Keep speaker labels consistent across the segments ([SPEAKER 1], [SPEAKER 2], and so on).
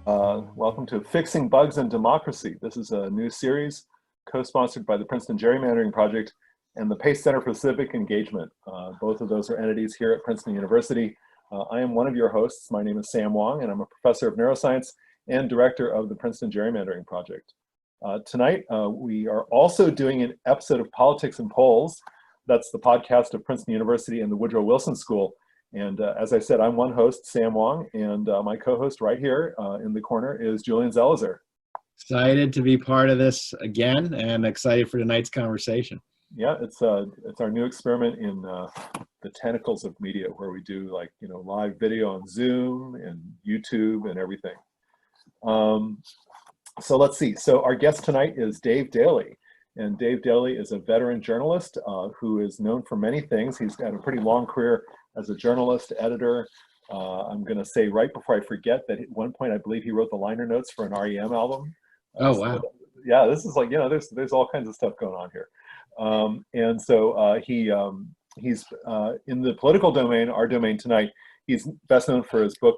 [SPEAKER 1] Welcome to Fixing Bugs in Democracy. This is a new series co-sponsored by the Princeton Gerrymandering Project and the Pace Center for Civic Engagement. Both of those are entities here at Princeton University. I am one of your hosts. My name is Sam Wang, and I'm a professor of neuroscience and director of the Princeton Gerrymandering Project. Tonight, we are also doing an episode of Politics and Polls. That's the podcast of Princeton University and the Woodrow Wilson School. And as I said, I'm one host, Sam Wang, and my co-host right here in the corner is Julian Zelizer.
[SPEAKER 2] Excited to be part of this again, and excited for tonight's conversation.
[SPEAKER 1] Yeah, it's our new experiment in the tentacles of media, where we do live video on Zoom and YouTube and everything. So let's see. So our guest tonight is Dave Daley. And Dave Daley is a veteran journalist who is known for many things. He's got a pretty long career as a journalist, editor. I'm going to say right before I forget that at one point I believe he wrote the liner notes for an REM album.
[SPEAKER 2] Oh, wow.
[SPEAKER 1] So, yeah, this is there's all kinds of stuff going on here. And so he's in the political domain, our domain tonight. He's best known for his book,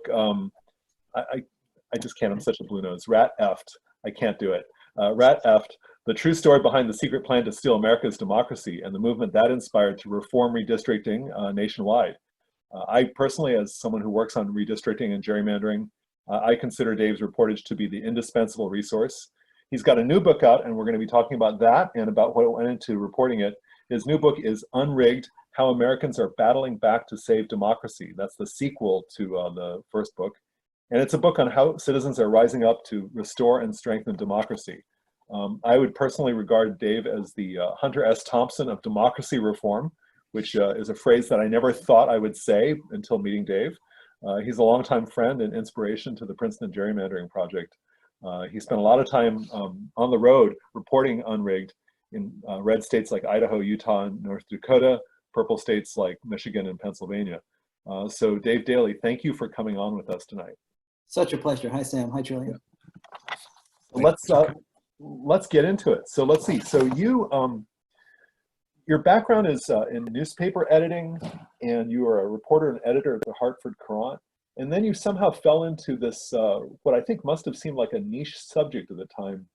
[SPEAKER 1] I just can't, I'm such a blue nose, Rat Effed. I can't do it. Rat Effed, the true story behind the secret plan to steal America's democracy and the movement that inspired to reform redistricting nationwide. I personally, as someone who works on redistricting and gerrymandering, I consider Dave's reportage to be the indispensable resource. He's got a new book out, and we're going to be talking about that and about what went into reporting it. His new book is Unrigged, How Americans Are Battling Back to Save Democracy. That's the sequel to the first book. And it's a book on how citizens are rising up to restore and strengthen democracy. I would personally regard Dave as the Hunter S. Thompson of democracy reform, which is a phrase that I never thought I would say until meeting Dave. He's a longtime friend and inspiration to the Princeton Gerrymandering Project. He spent a lot of time on the road reporting Unrigged in red states like Idaho, Utah, and North Dakota, purple states like Michigan and Pennsylvania. So Dave Daley, thank you for coming on with us tonight.
[SPEAKER 3] Such a pleasure. Hi, Sam. Hi, Julian.
[SPEAKER 1] Let's get into it. So let's see. So your background is in newspaper editing, and you are a reporter and editor at the Hartford Courant. And then you somehow fell into this, what I think must have seemed like a niche subject at the time,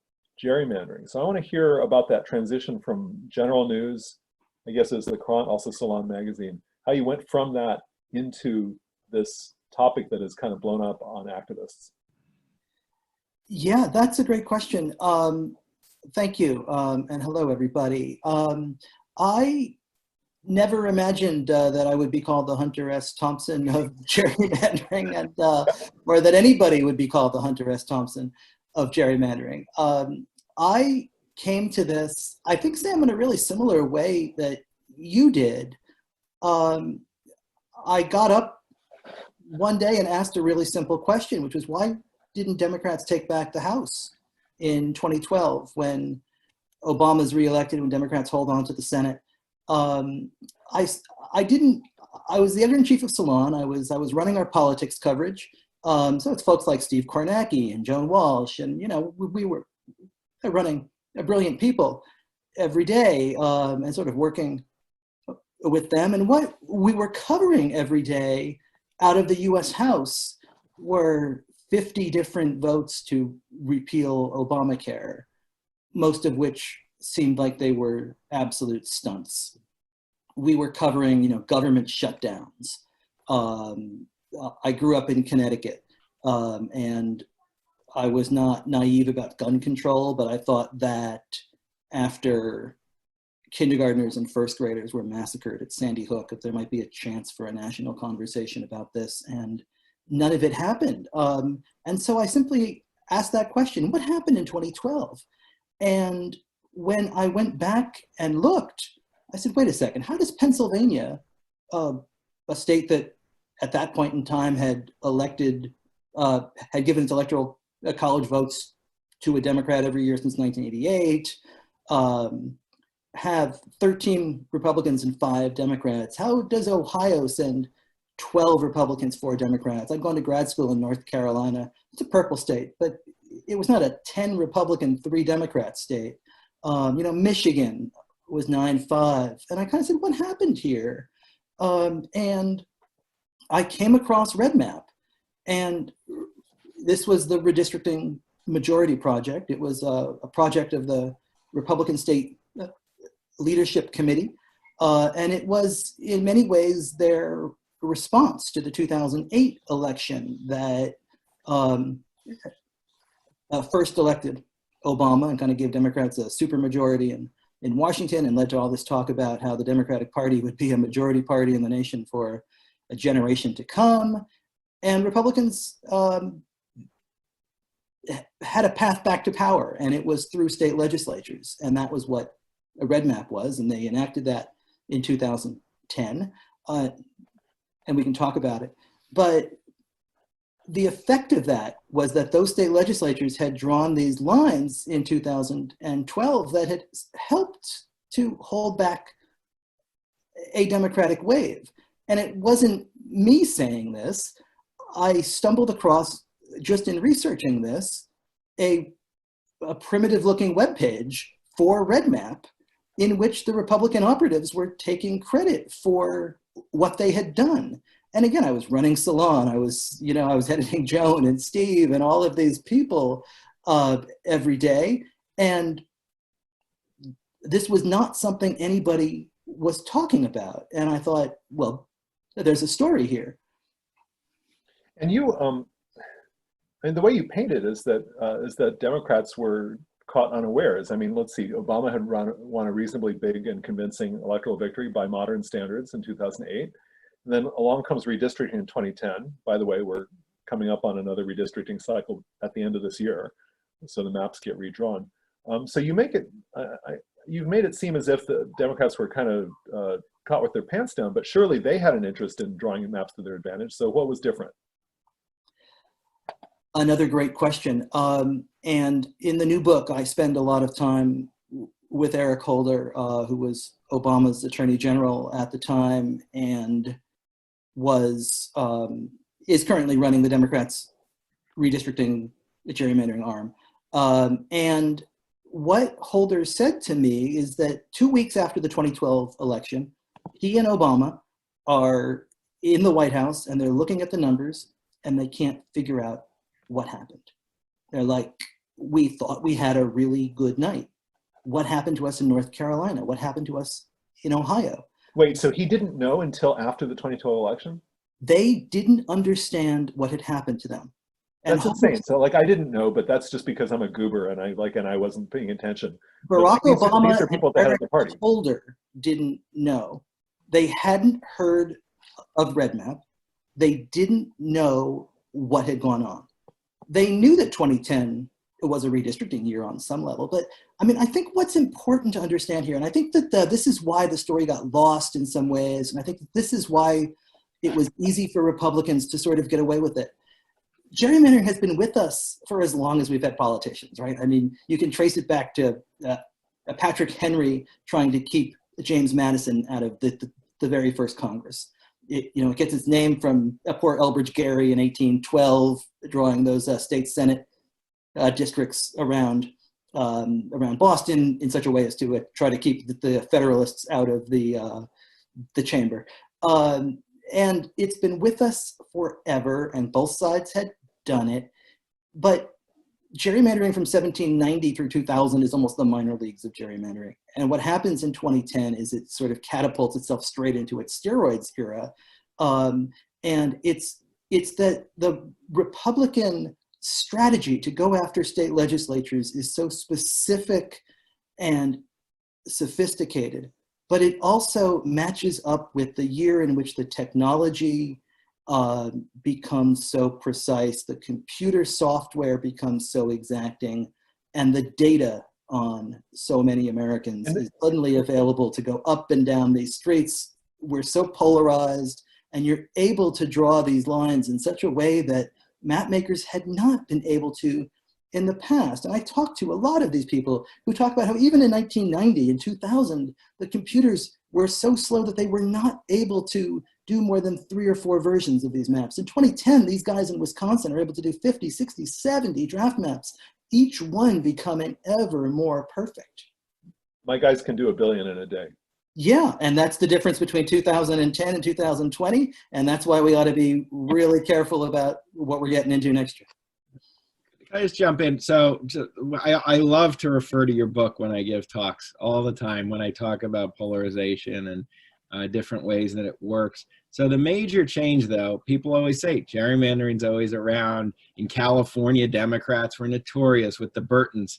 [SPEAKER 1] gerrymandering. So I want to hear about that transition from general news, I guess it was the Courant, also Salon Magazine, how you went from that into this topic that has kind of blown up on activists.
[SPEAKER 3] Yeah, that's a great question. Thank you, and hello, everybody. I never imagined that I would be called the Hunter S. Thompson of gerrymandering, and or that anybody would be called the Hunter S. Thompson of gerrymandering. I came to this, I think, Sam, in a really similar way that you did. I got up one day and asked a really simple question, which was, why didn't Democrats take back the House in 2012 when Obama's reelected, when Democrats hold on to the Senate? I was the editor-in-chief of Salon. I was running our politics coverage. So it's folks like Steve Kornacki and Joan Walsh, and we were running brilliant people every day, and sort of working with them. And what we were covering every day out of the U.S. House were 50 different votes to repeal Obamacare, most of which seemed like they were absolute stunts. We were covering, government shutdowns. I grew up in Connecticut, and I was not naive about gun control, but I thought that after kindergartners and first graders were massacred at Sandy Hook, that there might be a chance for a national conversation about this, and none of it happened. And so I simply asked that question, what happened in 2012? And when I went back and looked, I said, wait a second, how does Pennsylvania, a state that at that point in time had elected, had given its electoral college votes to a Democrat every year since 1988, have 13 Republicans and 5 Democrats. How does Ohio send 12 Republicans, 4 Democrats? I'd gone to grad school in North Carolina. It's a purple state, but it was not a 10 Republican, 3 Democrat state. Michigan was 9-5. And I kind of said, what happened here? And I came across RedMap. And this was the redistricting majority project. It was a project of the Republican State Leadership Committee. And it was in many ways their response to the 2008 election that first elected Obama and kind of gave Democrats a supermajority in Washington, and led to all this talk about how the Democratic Party would be a majority party in the nation for a generation to come. And Republicans had a path back to power, and it was through state legislatures. And that was what a red map was, and they enacted that in 2010. And we can talk about it. But the effect of that was that those state legislatures had drawn these lines in 2012 that had helped to hold back a Democratic wave. And it wasn't me saying this. I stumbled across, just in researching this, a primitive looking webpage for RedMap in which the Republican operatives were taking credit for what they had done. And again, I was running Salon. I was editing Joan and Steve and all of these people every day. And this was not something anybody was talking about. And I thought, well, there's a story here.
[SPEAKER 1] And you, and the way you paint it is that Democrats were caught unawares. I mean, let's see, Obama had won a reasonably big and convincing electoral victory by modern standards in 2008. And then along comes redistricting in 2010. By the way, we're coming up on another redistricting cycle at the end of this year, so the maps get redrawn. So you make it, you've made it seem as if the Democrats were kind of caught with their pants down, but surely they had an interest in drawing maps to their advantage. So what was different?
[SPEAKER 3] Another great question. And in the new book, I spend a lot of time with Eric Holder, who was Obama's Attorney General at the time and is currently running the Democrats' redistricting gerrymandering arm. And what Holder said to me is that 2 weeks after the 2012 election, he and Obama are in the White House and they're looking at the numbers and they can't figure out what happened. They're like, we thought we had a really good night. What happened to us in North Carolina? What happened to us in Ohio?
[SPEAKER 1] Wait, so he didn't know until after the 2012 election?
[SPEAKER 3] They didn't understand what had happened to them. And
[SPEAKER 1] that's insane. So like, I didn't know, but that's just because I'm a goober and I wasn't paying attention.
[SPEAKER 3] Barack Obama
[SPEAKER 1] these are people at the head of the party.
[SPEAKER 3] Holder didn't know. They hadn't heard of RedMap. They didn't know what had gone on. They knew that 2010 was a redistricting year on some level, but I mean, I think what's important to understand here, and I think that this is why the story got lost in some ways, and I think that this is why it was easy for Republicans to sort of get away with it. Gerrymandering has been with us for as long as we've had politicians, right? I mean, you can trace it back to Patrick Henry trying to keep James Madison out of the very first Congress. It gets its name from poor Elbridge Gerry in 1812, drawing those state Senate districts around Boston in such a way as to try to keep the Federalists out of the chamber. And it's been with us forever, and both sides had done it. But gerrymandering from 1790 through 2000 is almost the minor leagues of gerrymandering. And what happens in 2010 is it sort of catapults itself straight into its steroids era. And it's that the Republican strategy to go after state legislatures is so specific and sophisticated, but it also matches up with the year in which the technology becomes so precise, the computer software becomes so exacting, and the data on so many Americans is suddenly available to go up and down these streets. We're so polarized, and you're able to draw these lines in such a way that map makers had not been able to in the past. And I talked to a lot of these people who talk about how even in 1990 and 2000, the computers were so slow that they were not able to do more than 3 or 4 versions of these maps. In 2010, these guys in Wisconsin are able to do 50, 60, 70 draft maps, each one becoming ever more perfect.
[SPEAKER 1] My guys can do 1 billion in a day.
[SPEAKER 3] Yeah, and that's the difference between 2010 and 2020, and that's why we ought to be really careful about what we're getting into next year.
[SPEAKER 2] I just jump in? So I love to refer to your book when I give talks all the time, when I talk about polarization and different ways that it works. So the major change, though, people always say gerrymandering's always around. In California, Democrats were notorious with the Burtons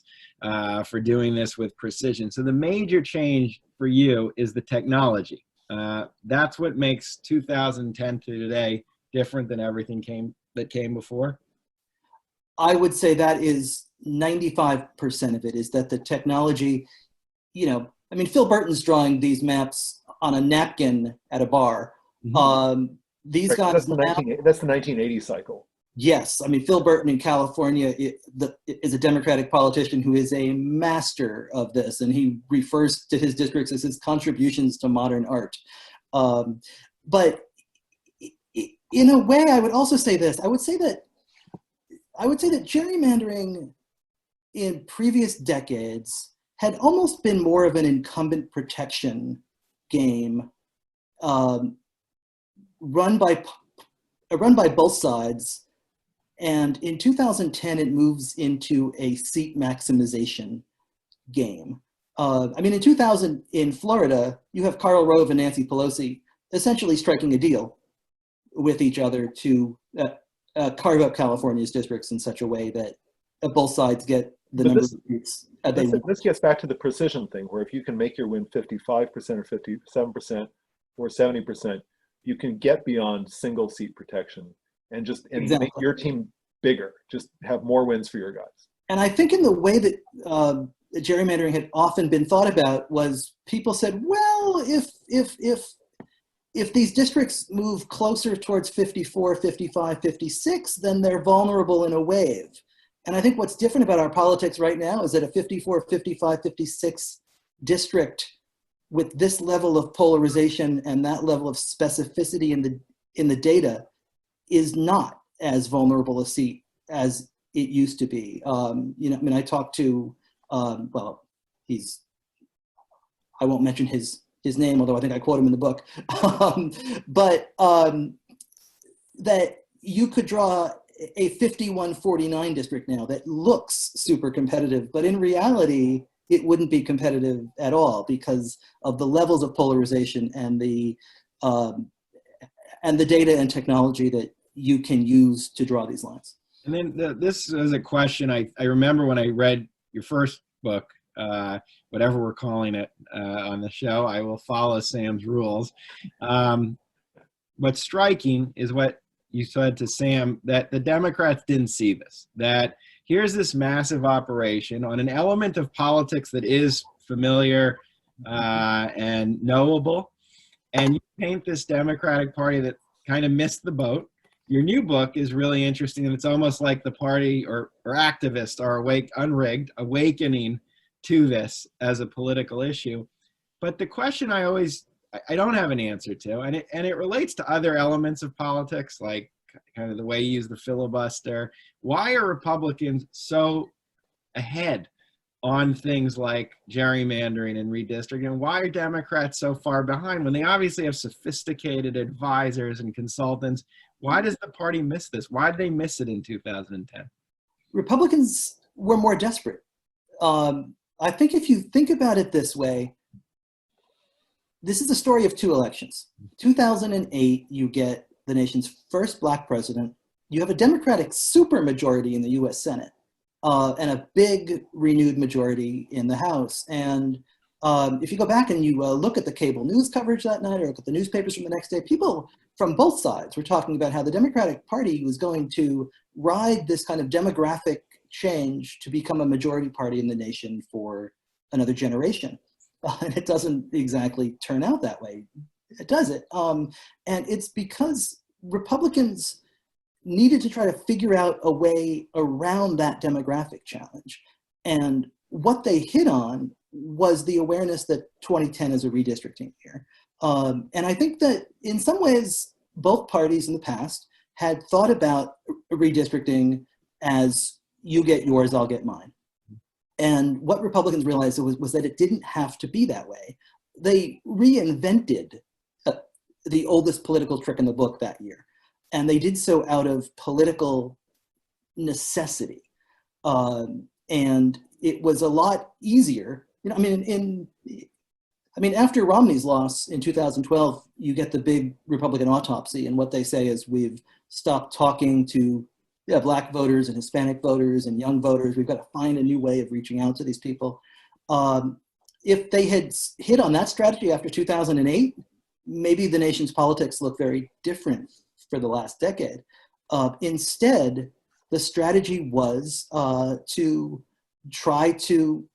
[SPEAKER 2] for doing this with precision. So the major change for you is the technology. That's what makes 2010 to today different than everything that came before.
[SPEAKER 3] I would say that is 95% of it, is that the technology, you know, I mean, Phil Burton's drawing these maps on a napkin at a bar. These
[SPEAKER 1] right,
[SPEAKER 3] guys
[SPEAKER 1] that's the 1980 cycle.
[SPEAKER 3] Yes, I mean, Phil Burton in California is a Democratic politician who is a master of this, and he refers to his districts as his contributions to modern art. But in a way, I would also say this. I would say that gerrymandering in previous decades had almost been more of an incumbent protection game, run by both sides. And in 2010, it moves into a seat maximization game. I mean, in 2000 in Florida, you have Karl Rove and Nancy Pelosi essentially striking a deal with each other to carve up California's districts in such a way that both sides get the number of seats they want.
[SPEAKER 1] This gets back to the precision thing, where if you can make your win 55% or 57% or 70%, you can get beyond single seat protection and
[SPEAKER 3] Exactly.
[SPEAKER 1] make your team bigger, just have more wins for your guys.
[SPEAKER 3] And I think in the way that gerrymandering had often been thought about was people said, well, if these districts move closer towards 54, 55, 56, then they're vulnerable in a wave. And I think what's different about our politics right now is that a 54, 55, 56 district with this level of polarization and that level of specificity in the data is not as vulnerable a seat as it used to be. You know, I mean, I talked to, well, I won't mention his name, although I think I quote him in the book, that you could draw a 51-49 district now that looks super competitive, but in reality, it wouldn't be competitive at all because of the levels of polarization and the data and technology that you can use to draw these lines.
[SPEAKER 2] And then this is a question I remember when I read your first book, whatever we're calling it on the show. I will follow Sam's rules. What's striking is what you said to Sam, that the Democrats didn't see this, that here's this massive operation on an element of politics that is familiar and knowable, and you paint this Democratic Party that kind of missed the boat. Your new book is really interesting, and it's almost like the party or activists are Unrigged, awakening to this as a political issue. But the question I don't have an answer to, and it relates to other elements of politics, like kind of the way you use the filibuster. Why are Republicans so ahead on things like gerrymandering and redistricting? And why are Democrats so far behind when they obviously have sophisticated advisors and consultants? Why does the party miss this? Why did they miss it in 2010?
[SPEAKER 3] Republicans were more desperate. I think if you think about it this way, this is the story of two elections. 2008, you get the nation's first Black president. You have a Democratic supermajority in the US Senate and a big renewed majority in the House. And if you go back and you look at the cable news coverage that night or look at the newspapers from the next day, people from both sides were talking about how the Democratic Party was going to ride this kind of demographic change to become a majority party in the nation for another generation. And it doesn't exactly turn out that way, does it? And it's because Republicans needed to try to figure out a way around that demographic challenge. And what they hit on was the awareness that 2010 is a redistricting year. And I think that in some ways, both parties in the past had thought about redistricting as you get yours, I'll get mine. And what Republicans realized was that it didn't have to be that way. They reinvented the oldest political trick in the book that year. And they did so out of political necessity. And it was a lot easier. You know, I mean, after Romney's loss in 2012, you get the big Republican autopsy, and what they say is we've stopped talking to Black voters and Hispanic voters and young voters. We've got to find a new way of reaching out to these people. If they had hit on that strategy after 2008, maybe the nation's politics look very different for the last decade. Instead, the strategy was to try to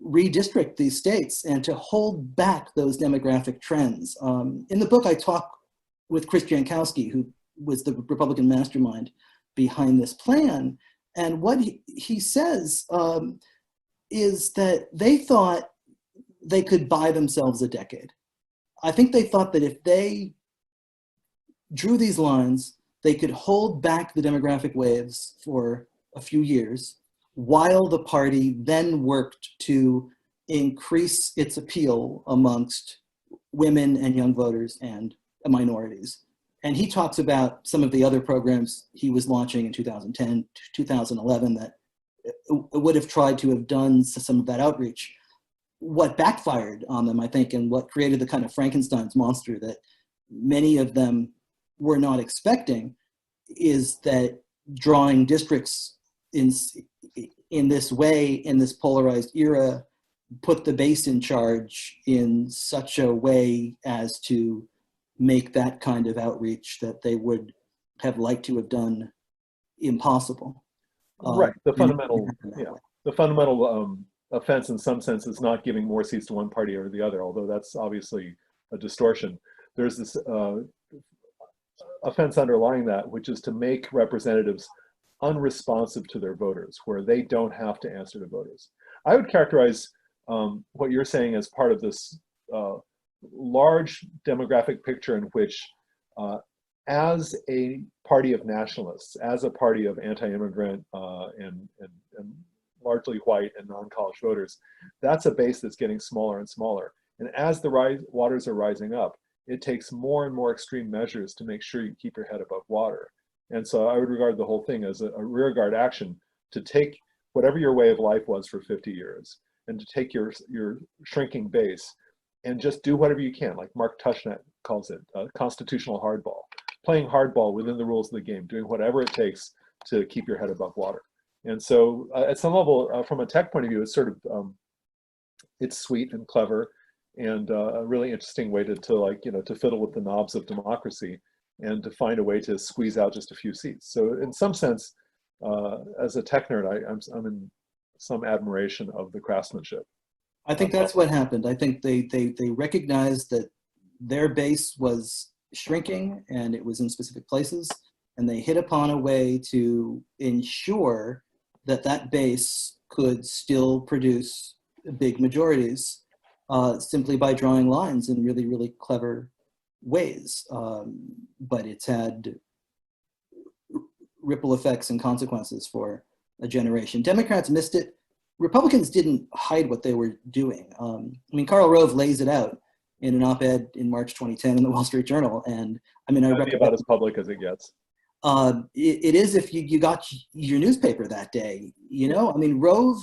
[SPEAKER 3] redistrict these states and to hold back those demographic trends. In the book, I talk with Chris Jankowski, who was the Republican mastermind behind this plan. And what he says is that they thought they could buy themselves a decade. I think they thought that if they drew these lines, they could hold back the demographic waves for a few years while the party then worked to increase its appeal amongst women and young voters and minorities. And he talks about some of the other programs he was launching in 2010, 2011 that would have tried to have done some of that outreach. What backfired on them, I think, and what created the kind of Frankenstein's monster that many of them were not expecting is that drawing districts in this way, in this polarized era, put the base in charge in such a way as to make that kind of outreach that they would have liked to have done impossible.
[SPEAKER 1] Right. The fundamental, offense in some sense is not giving more seats to one party or the other, although that's obviously a distortion. There's this offense underlying that, which is to make representatives unresponsive to their voters, where they don't have to answer to voters. I would characterize what you're saying as part of this large demographic picture in which, as a party of nationalists, as a party of anti-immigrant and largely white and non-college voters, that's a base that's getting smaller and smaller. And as the waters are rising up, it takes more and more extreme measures to make sure you keep your head above water. And so I would regard the whole thing as a rearguard action to take whatever your way of life was for 50 years and to take your shrinking base and just do whatever you can, like Mark Tushnet calls it, constitutional hardball, playing hardball within the rules of the game, doing whatever it takes to keep your head above water. And so at some level, from a tech point of view, it's sort of, it's sweet and clever and a really interesting way to fiddle with the knobs of democracy and to find a way to squeeze out just a few seats. So in some sense, as a tech nerd, I'm in some admiration of the craftsmanship.
[SPEAKER 3] I think that's what happened. I think they recognized that their base was shrinking and it was in specific places, and they hit upon a way to ensure that that base could still produce big majorities simply by drawing lines in really, really clever ways. But it's had ripple effects and consequences for a generation. Democrats missed it. Republicans didn't hide what they were doing. I mean, Karl Rove lays it out in an op-ed in March 2010 in the Wall Street Journal. And I mean, I recommend
[SPEAKER 1] about as public as it gets.
[SPEAKER 3] It is if you got your newspaper that day, you know? I mean, Rove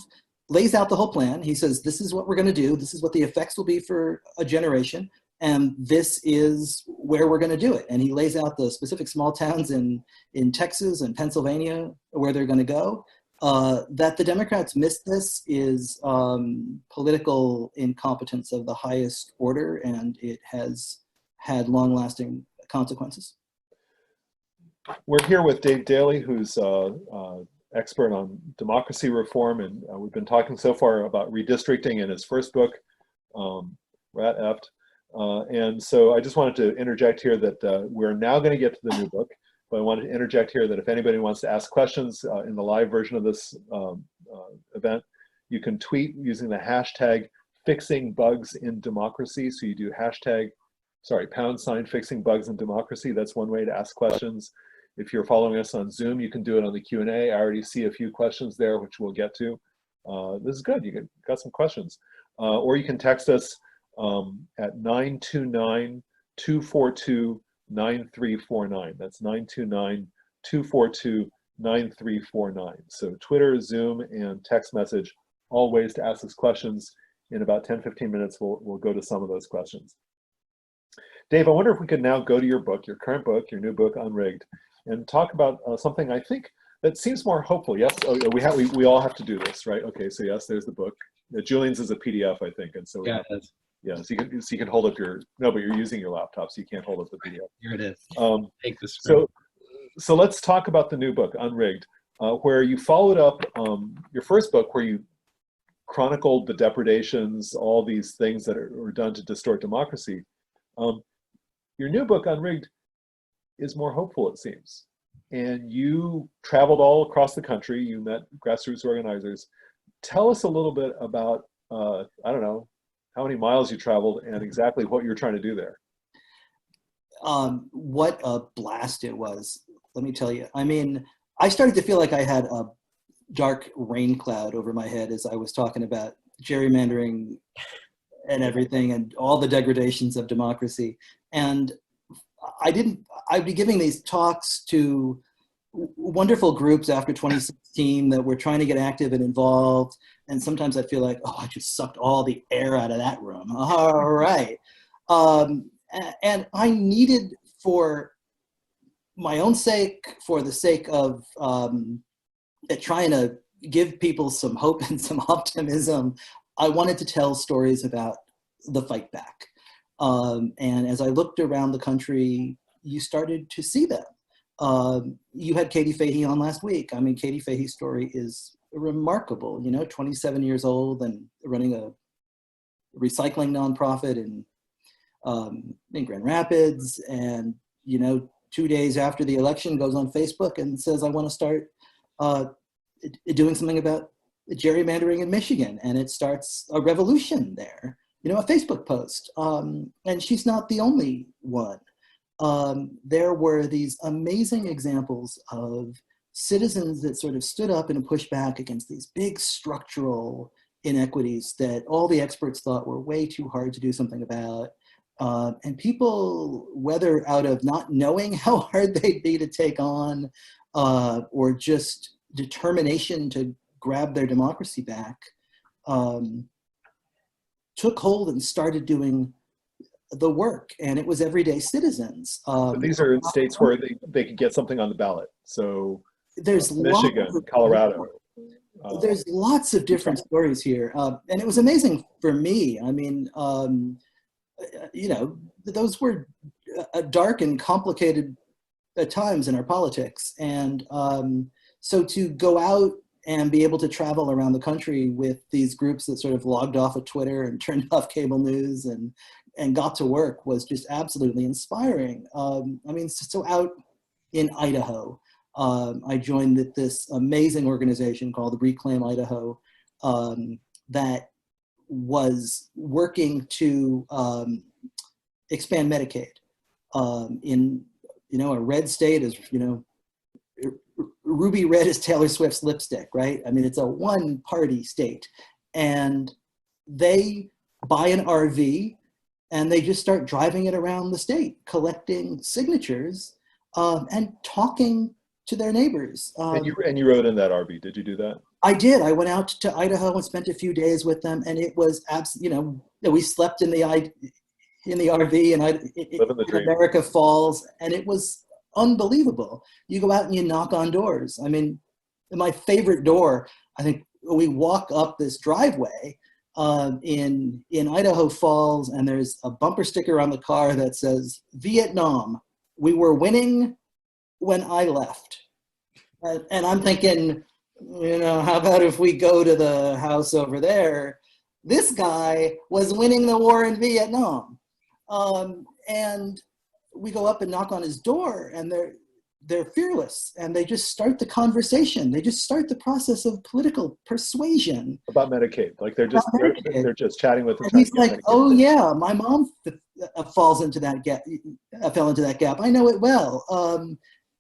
[SPEAKER 3] lays out the whole plan. He says, this is what we're going to do. This is what the effects will be for a generation. And this is where we're going to do it. And he lays out the specific small towns in Texas and Pennsylvania where they're going to go. That the Democrats missed this is political incompetence of the highest order, and it has had long-lasting consequences.
[SPEAKER 1] We're here with Dave Daley, who's expert on democracy reform, and we've been talking so far about redistricting in his first book, Rat Effed. And so I just wanted to interject here that we're now going to get to the new book, but I wanted to interject here that if anybody wants to ask questions in the live version of this event, you can tweet using the hashtag #FixingBugsInDemocracy. So you do # fixing bugs in democracy. That's one way to ask questions. If you're following us on Zoom, you can do it on the Q&A. I already see a few questions there, which we'll get to. This is good. You got some questions. Or you can text us at 929-242-9349. That's 929-242-9349. 9349. So Twitter, Zoom, and text message, all ways to ask us questions. In about 10-15 minutes, we'll go to some of those questions. Dave, I wonder if we could now go to your book, your current book, your new book, Unrigged, and talk about something I think that seems more hopeful. Yes, we all have to do this, right? Okay, so yes, there's the book. Julian's is a PDF, I think, and so
[SPEAKER 2] Yeah, it is.
[SPEAKER 1] yeah, so you can hold up your, no, but you're using your laptop, so you can't hold up the PDF.
[SPEAKER 2] Here it is. Take the
[SPEAKER 1] So
[SPEAKER 2] screen.
[SPEAKER 1] so let's talk about the new book, Unrigged, where you followed up your first book, where you chronicled the depredations, all these things that were done to distort democracy. Your new book, Unrigged, is more hopeful, it seems. And you traveled all across the country. You met grassroots organizers. Tell us a little bit about, I don't know, how many miles you traveled and exactly what you're trying to do there.
[SPEAKER 3] What a blast it was, let me tell you. I mean, I started to feel like I had a dark rain cloud over my head as I was talking about gerrymandering and everything and all the degradations of democracy. And I'd be giving these talks to wonderful groups after 2016 that were trying to get active and involved. And sometimes I feel like, oh, I just sucked all the air out of that room. All right. And I needed, for my own sake, for the sake of trying to give people some hope and some optimism, I wanted to tell stories about the fight back. And as I looked around the country, you started to see them. You had Katie Fahey on last week. I mean, Katie Fahey's story is remarkable, 27 years old and running a recycling nonprofit in Grand Rapids. And, 2 days after the election goes on Facebook and says, I want to start doing something about gerrymandering in Michigan. And it starts a revolution there, a Facebook post. And she's not the only one. There were these amazing examples of citizens that sort of stood up and pushed back against these big structural inequities that all the experts thought were way too hard to do something about. And people, whether out of not knowing how hard they'd be to take on, or just determination to grab their democracy back, took hold and started doing the work. And it was everyday citizens.
[SPEAKER 1] But these are in states where they could get something on the ballot. So
[SPEAKER 3] there's
[SPEAKER 1] Michigan, Colorado.
[SPEAKER 3] There's lots of different stories here. And it was amazing for me. I mean, those were dark and complicated times in our politics. And so to go out and be able to travel around the country with these groups that sort of logged off of Twitter and turned off cable news and got to work was just absolutely inspiring. I mean, so out in Idaho, I joined this amazing organization called Reclaim Idaho that was working to expand Medicaid in, a red state is, ruby red is Taylor Swift's lipstick, right? I mean, it's a one-party state. And they buy an RV and they just start driving it around the state, collecting signatures and talking to their neighbors.
[SPEAKER 1] And you rode in that RV. Did you do that?
[SPEAKER 3] I did. I went out to Idaho and spent a few days with them, and it was we slept in the RV in America Falls, and it was unbelievable. You go out and you knock on doors. I mean, my favorite door, I think we walk up this driveway in Idaho Falls, and there's a bumper sticker on the car that says, Vietnam, we were winning when I left. And I'm thinking, how about if we go to the house over there? This guy was winning the war in Vietnam. And we go up and knock on his door, and they're fearless, and they just start the conversation. They just start the process of political persuasion
[SPEAKER 1] about Medicaid. Like they're just chatting with.
[SPEAKER 3] And he's like, "Oh yeah, my mom fell into that gap. I know it well,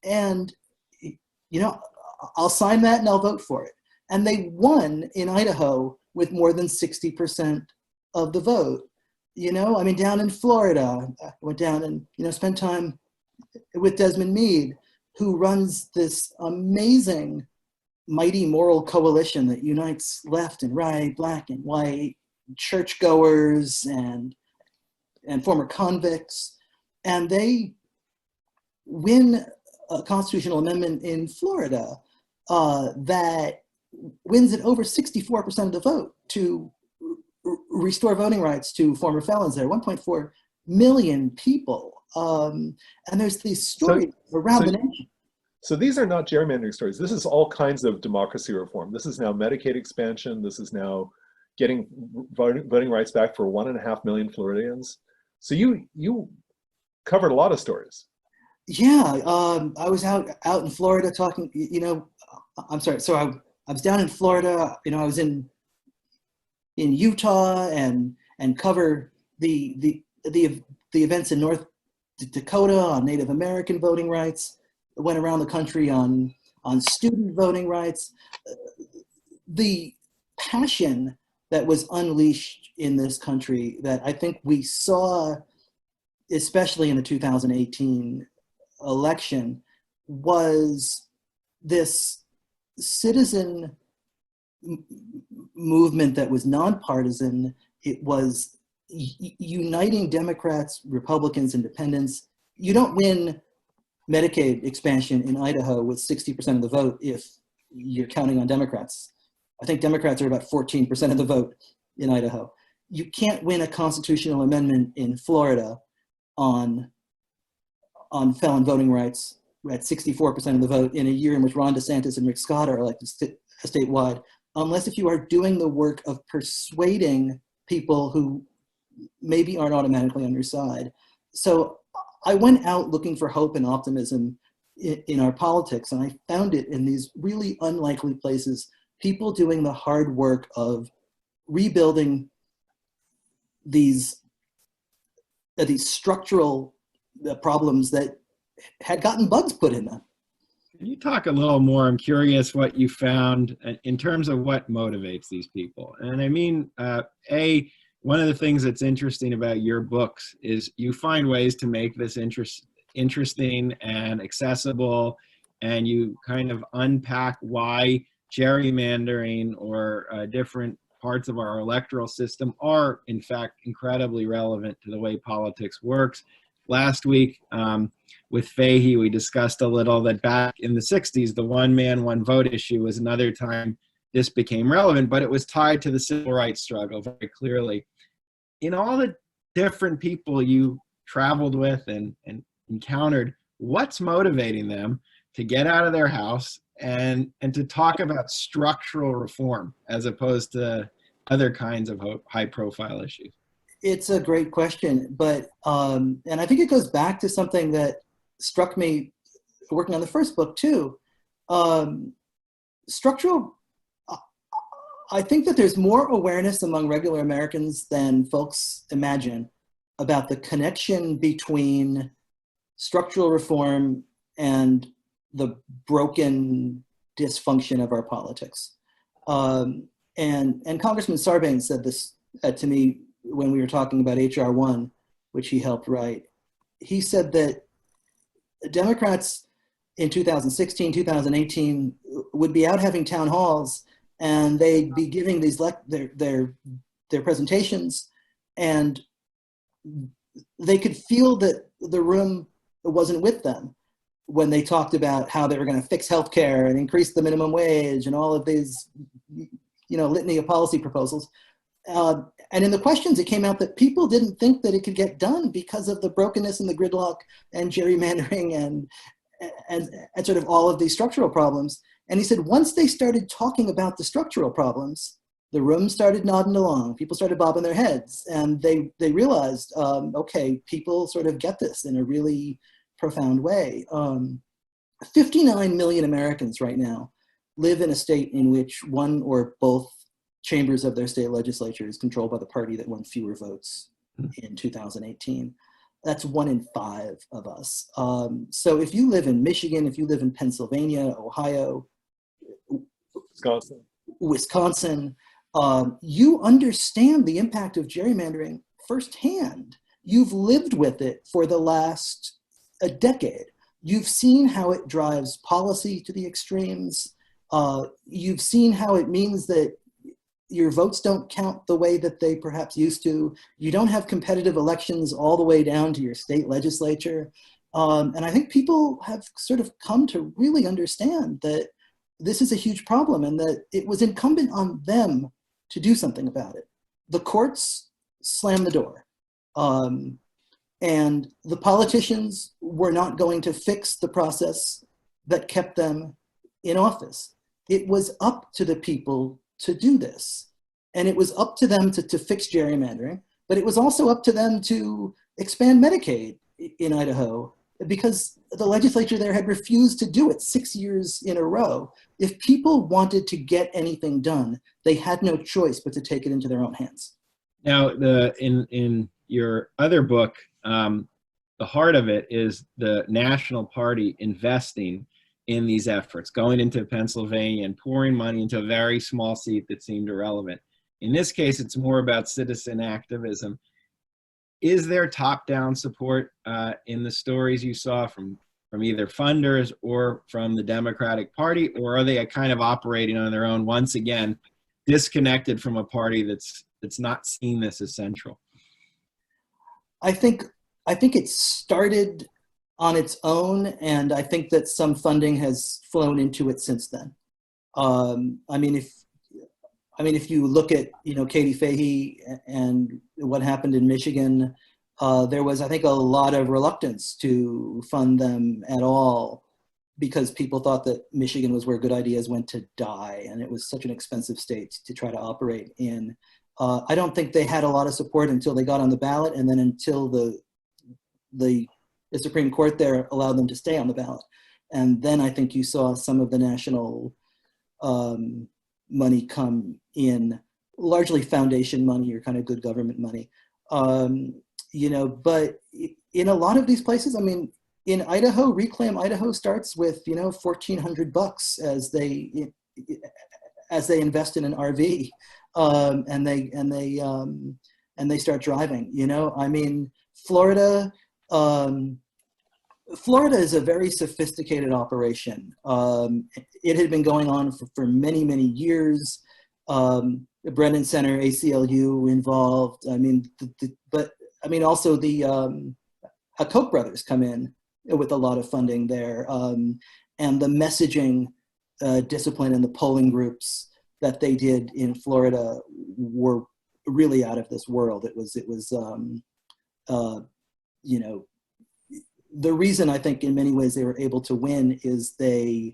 [SPEAKER 3] and I'll sign that and I'll vote for it." And they won in Idaho with more than 60% of the vote. I mean, down in Florida, I went down and, spent time with Desmond Meade, who runs this amazing, mighty moral coalition that unites left and right, black and white, churchgoers and former convicts. And they win a constitutional amendment in Florida that wins at over 64% of the vote to restore voting rights to former felons there, 1.4 million people. And there's these stories around the nation.
[SPEAKER 1] So these are not gerrymandering stories. This is all kinds of democracy reform. This is now Medicaid expansion. This is now getting voting rights back for 1.5 million Floridians. So you covered a lot of stories.
[SPEAKER 3] Yeah, I was out in Florida talking, I'm sorry. So I was down in Florida, I was in Utah and cover the events in North Dakota on Native American voting rights. Went around the country on student voting rights. The passion that was unleashed in this country that I think we saw, especially in the 2018 election, was this citizen movement that was nonpartisan. It was uniting Democrats, Republicans, Independents. You don't win Medicaid expansion in Idaho with 60% of the vote if you're counting on Democrats. I think Democrats are about 14% of the vote in Idaho. You can't win a constitutional amendment in Florida on felon voting rights at 64% of the vote in a year in which Ron DeSantis and Rick Scott are elected statewide, unless if you are doing the work of persuading people who maybe aren't automatically on your side. So I went out looking for hope and optimism in our politics, and I found it in these really unlikely places, people doing the hard work of rebuilding these structural problems that had gotten bugs put in them.
[SPEAKER 2] Can you talk a little more? I'm curious what you found in terms of what motivates these people. And I mean, one of the things that's interesting about your books is you find ways to make this interesting and accessible, and you kind of unpack why gerrymandering or different parts of our electoral system are, in fact, incredibly relevant to the way politics works. Last week with Fahey, we discussed a little that back in the 60s, the one man, one vote issue was another time this became relevant, but it was tied to the civil rights struggle very clearly. In all the different people you traveled with and encountered, what's motivating them to get out of their house and to talk about structural reform as opposed to other kinds of high profile issues?
[SPEAKER 3] It's a great question, but and I think it goes back to something that struck me working on the first book too. Structural, I think that there's more awareness among regular Americans than folks imagine about the connection between structural reform and the broken dysfunction of our politics. And Congressman Sarbanes said this to me when we were talking about H.R. 1, which he helped write. He said that Democrats in 2016, 2018 would be out having town halls, and they'd be giving these their presentations, and they could feel that the room wasn't with them when they talked about how they were going to fix healthcare and increase the minimum wage and all of these, litany of policy proposals. And in the questions, it came out that people didn't think that it could get done because of the brokenness and the gridlock and gerrymandering and sort of all of these structural problems. And he said, once they started talking about the structural problems, the room started nodding along. People started bobbing their heads, and they realized, okay, people sort of get this in a really profound way. 59 million Americans right now live in a state in which one or both chambers of their state legislature is controlled by the party that won fewer votes in 2018. That's 1 in 5 of us. So if you live in Michigan, if you live in Pennsylvania, Ohio, Wisconsin, you understand the impact of gerrymandering firsthand. You've lived with it for the last a decade. you've seen how it drives policy to the extremes. You've seen how it means that your votes don't count the way that they perhaps used to. You don't have competitive elections all the way down to your state legislature. And I think people have sort of come to really understand that this is a huge problem and that it was incumbent on them to do something about it. The courts slammed the door. And the politicians were not going to fix the process that kept them in office. It was up to the people to do this. And it was up to them to fix gerrymandering, but it was also up to them to expand Medicaid in Idaho, because the legislature there had refused to do it 6 years in a row. If people wanted to get anything done, they had no choice but to take it into their own hands.
[SPEAKER 2] Now, in your other book, the heart of it is the National Party investing in these efforts, going into Pennsylvania and pouring money into a very small seat that seemed irrelevant. In this case, it's more about citizen activism. Is there top-down support in the stories you saw from either funders or from the Democratic Party, or are they kind of operating on their own, once again, disconnected from a party that's not seen this as central?
[SPEAKER 3] I think it started on its own, and I think that some funding has flown into it since then. If you look at, Katie Fahey and what happened in Michigan, there was, I think, a lot of reluctance to fund them at all because people thought that Michigan was where good ideas went to die, and it was such an expensive state to try to operate in. I don't think they had a lot of support until they got on the ballot, and then until the Supreme Court there allowed them to stay on the ballot. And then I think you saw some of the national money come in, largely foundation money or kind of good government money. But in a lot of these places, in Idaho, Reclaim Idaho starts with, $1,400 as they invest in an RV, and they start driving. Florida is a very sophisticated operation. It had been going on for many, many years. The Brennan Center, ACLU involved. Also the Koch brothers come in with a lot of funding there, and the messaging discipline and the polling groups that they did in Florida were really out of this world. It was the reason I think in many ways they were able to win is they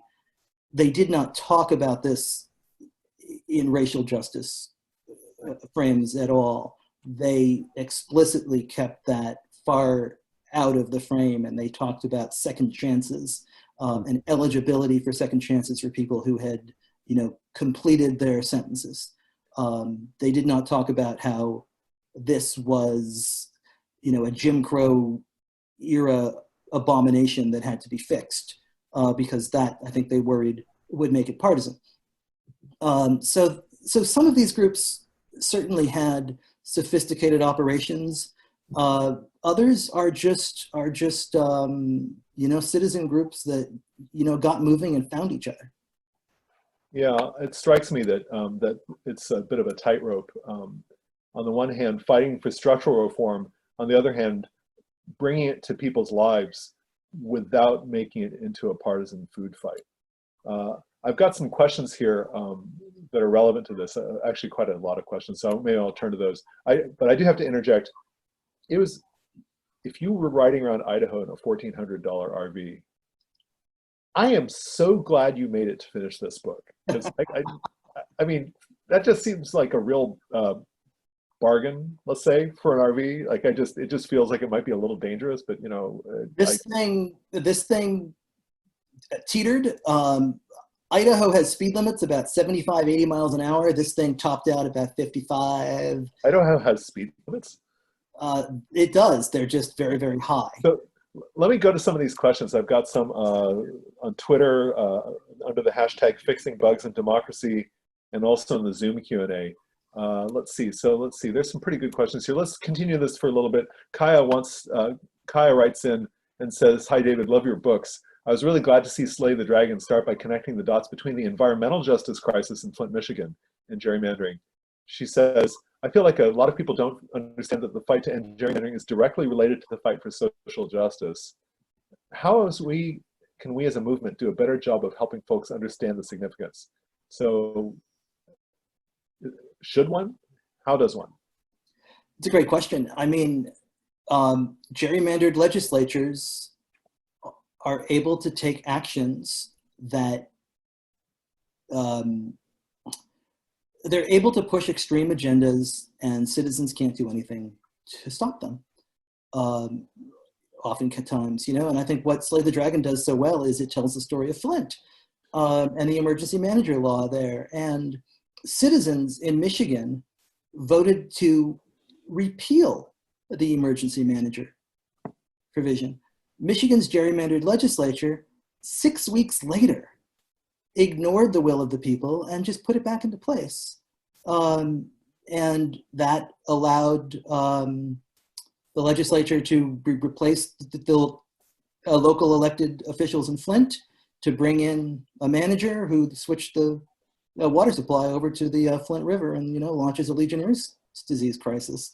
[SPEAKER 3] did not talk about this in racial justice frames at all. They explicitly kept that far out of the frame, and they talked about second chances and eligibility for second chances for people who had, completed their sentences. They did not talk about how this was, a Jim Crow era abomination that had to be fixed, because that, I think they worried, would make it partisan. So some of these groups certainly had sophisticated operations. Others are just citizen groups that got moving and found each other.
[SPEAKER 1] Yeah, it strikes me that that it's a bit of a tightrope. On the one hand, fighting for structural reform. On the other hand, bringing it to people's lives without making it into a partisan food fight. I've got some questions here that are relevant to this. Actually, quite a lot of questions. So maybe I'll turn to those. But I do have to interject. If you were riding around Idaho in a $1,400 RV, I am so glad you made it to finish this book. Because that just seems like a real bargain, let's say, for an RV. It just feels like it might be a little dangerous, but this
[SPEAKER 3] thing teetered. Idaho has speed limits about 75, 80 miles an hour. This thing topped out about 55.
[SPEAKER 1] Idaho has speed limits?
[SPEAKER 3] It does. They're just very, very high. So
[SPEAKER 1] let me go to some of these questions. I've got some on Twitter under the hashtag Fixing Bugs in Democracy, and also in the Zoom Q&A. Let's see. There's some pretty good questions here. Let's continue this for a little bit. Kaya writes in, and says, "Hi, David, love your books. I was really glad to see Slay the Dragon start by connecting the dots between the environmental justice crisis in Flint, Michigan, and gerrymandering." She says, "I feel like a lot of people don't understand that the fight to end gerrymandering is directly related to the fight for social justice." How can we as a movement do a better job of helping folks understand the significance? So should one? How does one?
[SPEAKER 3] It's a great question. I mean, gerrymandered legislatures are able to take actions that they're able to push extreme agendas, and citizens can't do anything to stop them. Oftentimes, and I think what Slay the Dragon does so well is it tells the story of Flint and the emergency manager law there. And citizens in Michigan voted to repeal the emergency manager provision. Michigan's gerrymandered legislature, 6 weeks later, ignored the will of the people and just put it back into place. And that allowed the legislature to replace the local elected officials in Flint, to bring in a manager who switched the water supply over to the Flint River and, launches a Legionnaire's disease crisis.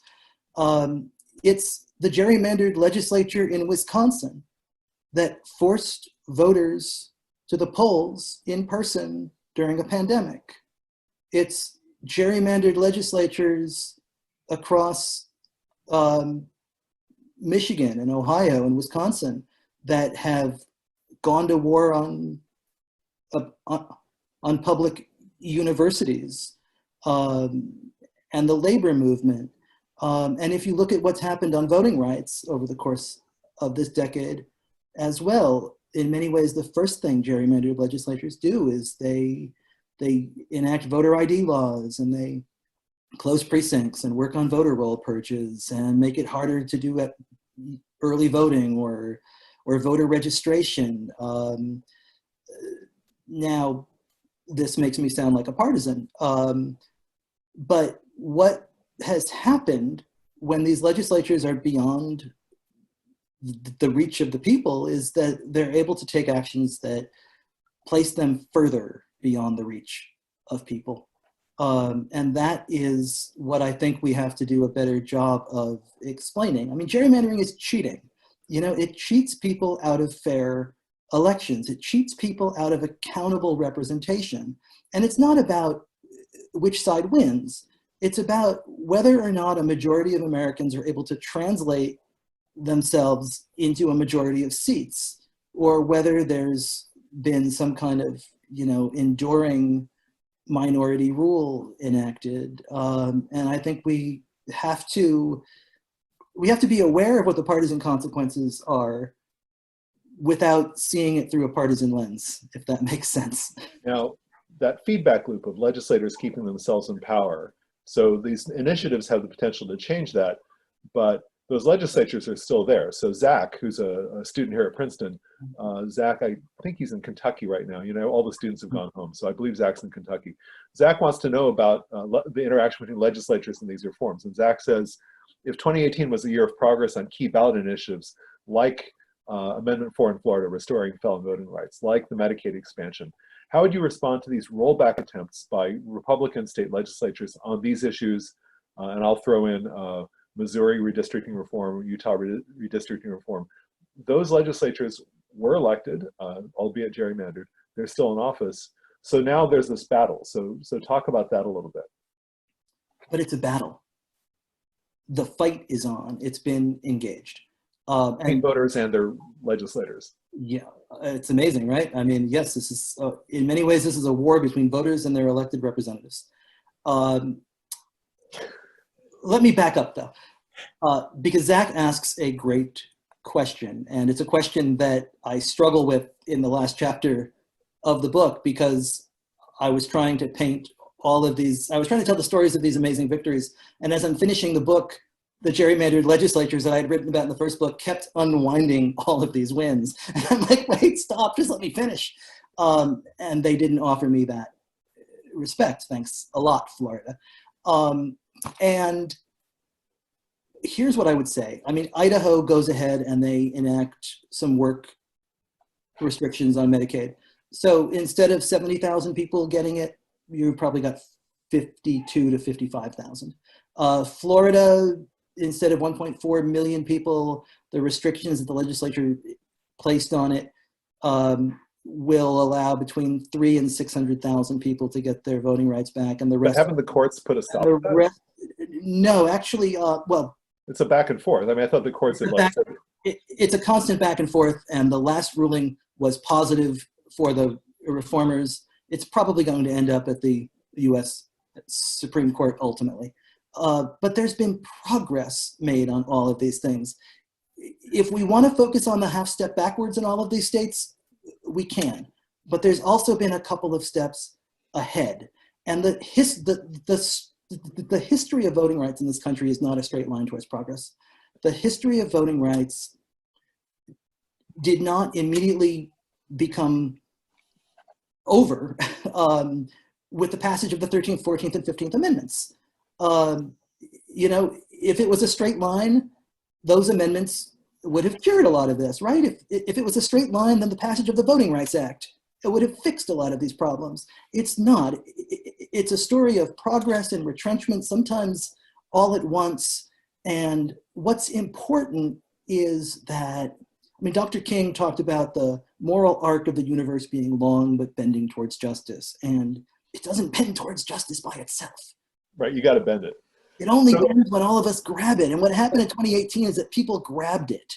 [SPEAKER 3] It's the gerrymandered legislature in Wisconsin that forced voters to the polls in person during a pandemic. It's gerrymandered legislatures across Michigan and Ohio and Wisconsin that have gone to war on public universities and the labor movement. And if you look at what's happened on voting rights over the course of this decade as well, in many ways, the first thing gerrymandered legislatures do is they enact voter ID laws, and they close precincts and work on voter roll purges and make it harder to do early voting or voter registration. Now, this makes me sound like a partisan, but what has happened when these legislatures are beyond the reach of the people is that they're able to take actions that place them further beyond the reach of people. And that is what I think we have to do a better job of explaining. I mean, gerrymandering is cheating. It cheats people out of fair elections. It cheats people out of accountable representation. And it's not about which side wins. It's about whether or not a majority of Americans are able to translate themselves into a majority of seats, or whether there's been some kind of, enduring minority rule enacted. And I think we have to be aware of what the partisan consequences are without seeing it through a partisan lens, if that makes sense.
[SPEAKER 1] Now, that feedback loop of legislators keeping themselves in power. So these initiatives have the potential to change that, but those legislatures are still there. So Zach, who's a student here at Princeton, Zach, I think he's in Kentucky right now. All the students have gone home, so I believe Zach's in Kentucky. Zach wants to know about the interaction between legislatures and these reforms. And Zach says, if 2018 was a year of progress on key ballot initiatives like Amendment 4 in Florida, restoring felon voting rights, like the Medicaid expansion, how would you respond to these rollback attempts by Republican state legislatures on these issues? And I'll throw in Missouri redistricting reform, Utah redistricting reform. Those legislatures were elected, albeit gerrymandered. They're still in office. So now there's this battle. So talk about that a little bit.
[SPEAKER 3] But it's a battle. The fight is on. It's been engaged.
[SPEAKER 1] And voters and their legislators.
[SPEAKER 3] Yeah, it's amazing, right? I mean, yes, this is, in many ways, this is a war between voters and their elected representatives. Let me back up, though, because Zach asks a great question, and it's a question that I struggle with in the last chapter of the book, because I was trying to paint all of these, I was trying to tell the stories of these amazing victories, and as I'm finishing the book, the gerrymandered legislatures that I had written about in the first book kept unwinding all of these wins. And I'm like, wait, stop, just let me finish. And they didn't offer me that respect. Thanks a lot, Florida. And here's what I would say. I mean, Idaho goes ahead and they enact some work restrictions on Medicaid. So instead of 70,000 people getting it, you probably got 52 to 55,000. Florida, instead of 1.4 million people, the restrictions that the legislature placed on it will allow between 300,000 and 600,000 people to get their voting rights back, and the rest.
[SPEAKER 1] But haven't the courts put a stop to that?
[SPEAKER 3] No, actually, well,
[SPEAKER 1] it's a back and forth. I mean, I thought the courts had
[SPEAKER 3] it's a constant back and forth, and the last ruling was positive for the reformers. It's probably going to end up at the U.S. Supreme Court ultimately. But there's been progress made on all of these things. If we want to focus on the half step backwards in all of these states, we can. But there's also been a couple of steps ahead. And the history of voting rights in this country is not a straight line towards progress. The history of voting rights did not immediately become over with the passage of the 13th, 14th, and 15th Amendments. You know, if it was a straight line, those amendments would have cured a lot of this, right? If it was a straight line, then the passage of the Voting Rights Act, it would have fixed a lot of these problems. It's not. It's a story of progress and retrenchment, sometimes all at once. And what's important is that, I mean, Dr. King talked about the moral arc of the universe being long but bending towards justice. And it doesn't bend towards justice by itself.
[SPEAKER 1] Right, you got to bend it.
[SPEAKER 3] It only bends when all of us grab it. And what happened in 2018 is that people grabbed it.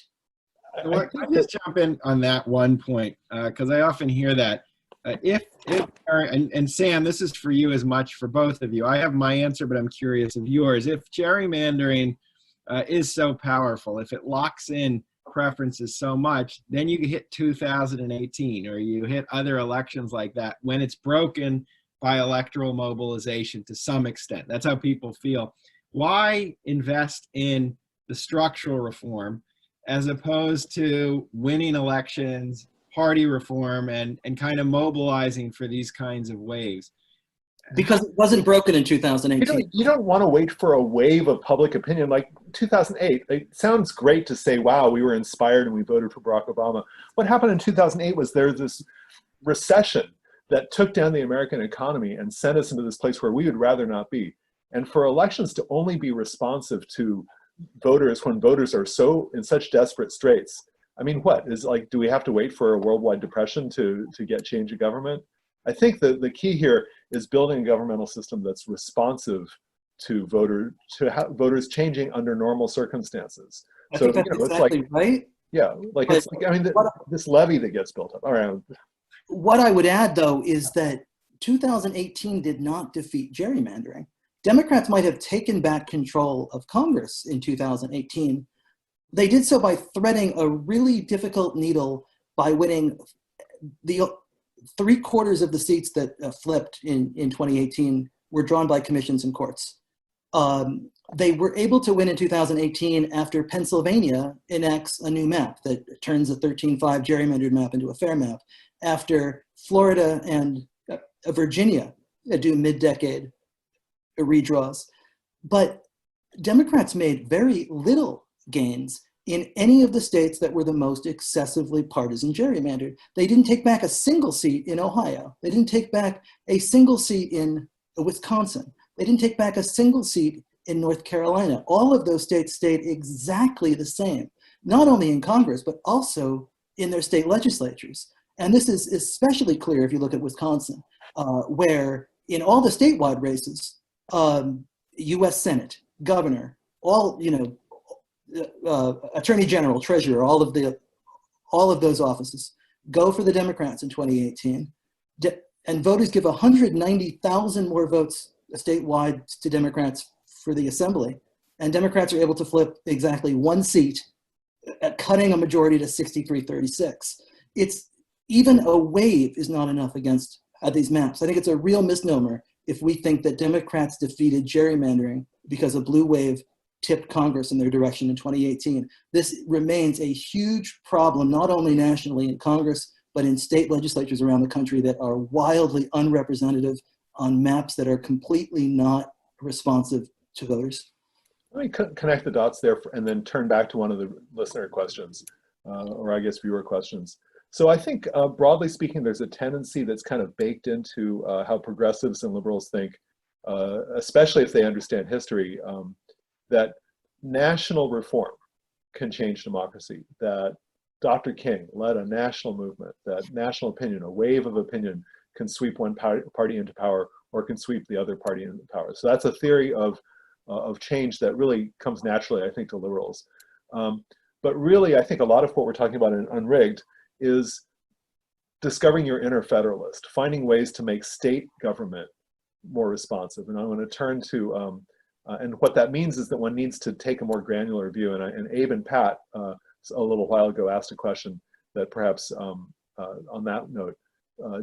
[SPEAKER 2] Well, can I just jump in on that one point? Because I often hear that. And Sam, this is for you as much for both of you. I have my answer, but I'm curious of yours. If gerrymandering is so powerful, if it locks in preferences so much, then you hit 2018 or you hit other elections like that when it's broken by electoral mobilization to some extent. That's how people feel. Why invest in the structural reform as opposed to winning elections, party reform, and kind of mobilizing for these kinds of waves?
[SPEAKER 3] Because it wasn't broken in 2018.
[SPEAKER 1] You don't want to wait for a wave of public opinion like 2008. It sounds great to say, wow, we were inspired and we voted for Barack Obama. What happened in 2008 was there was this recession that took down the American economy and sent us into this place where we would rather not be. And for elections to only be responsive to voters when voters are so in such desperate straits, I mean, what is like, do we have to wait for a worldwide depression to get change of government? I think the key here is building a governmental system that's responsive to voters changing under normal circumstances.
[SPEAKER 3] I think that's exactly
[SPEAKER 1] it's like,
[SPEAKER 3] right.
[SPEAKER 1] Yeah, like it's like, I mean, this levy that gets built up around.
[SPEAKER 3] What I would add, though, is that 2018 did not defeat gerrymandering. Democrats might have taken back control of Congress in 2018. They did so by threading a really difficult needle by winning the 3/4 of the seats that flipped in 2018 were drawn by commissions and courts. They were able to win in 2018 after Pennsylvania enacts a new map that turns a 13-5 gerrymandered map into a fair map, after Florida and Virginia do mid-decade redraws. But Democrats made very little gains in any of the states that were the most excessively partisan gerrymandered. They didn't take back a single seat in Ohio. They didn't take back a single seat in Wisconsin. They didn't take back a single seat in North Carolina. All of those states stayed exactly the same, not only in Congress, but also in their state legislatures. And this is especially clear if you look at Wisconsin, where in all the statewide races, U.S. Senate, governor, all, attorney general, treasurer, all of those offices go for the Democrats in 2018. And voters give 190,000 more votes statewide to Democrats for the assembly. And Democrats are able to flip exactly one seat, cutting a majority to 63-36. It's even a wave is not enough against these maps. I think it's a real misnomer if we think that Democrats defeated gerrymandering because a blue wave tipped Congress in their direction in 2018. This remains a huge problem, not only nationally in Congress, but in state legislatures around the country that are wildly unrepresentative on maps that are completely not responsive to voters.
[SPEAKER 1] Let me connect the dots there and then turn back to one of the listener questions, or I guess viewer questions. So I think broadly speaking, there's a tendency that's kind of baked into how progressives and liberals think, especially if they understand history, that national reform can change democracy, that Dr. King led a national movement, that national opinion, a wave of opinion, can sweep one party into power or can sweep the other party into power. So that's a theory of change that really comes naturally, I think, to liberals. But really, I think a lot of what we're talking about in Unrigged is discovering your inner federalist, finding ways to make state government more responsive. And I'm going to turn to, and what that means is that one needs to take a more granular view. And Abe and Pat, a little while ago, asked a question that perhaps on that note,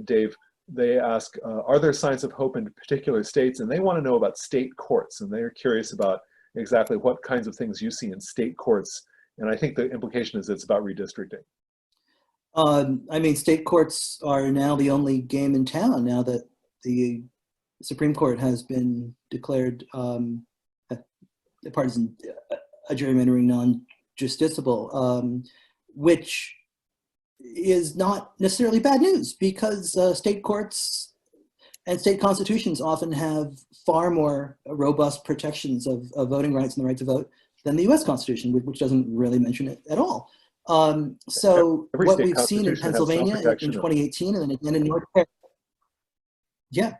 [SPEAKER 1] Dave, they ask, are there signs of hope in particular states? And they want to know about state courts, and they're curious about exactly what kinds of things you see in state courts. And I think the implication is it's about redistricting.
[SPEAKER 3] I mean, state courts are now the only game in town now that the Supreme Court has been declared partisan gerrymandering non-justiciable, which is not necessarily bad news, because state courts and state constitutions often have far more robust protections of voting rights and the right to vote than the US Constitution, which doesn't really mention it at all. So what we've seen in Pennsylvania in 2018 and then again in North Carolina, yeah.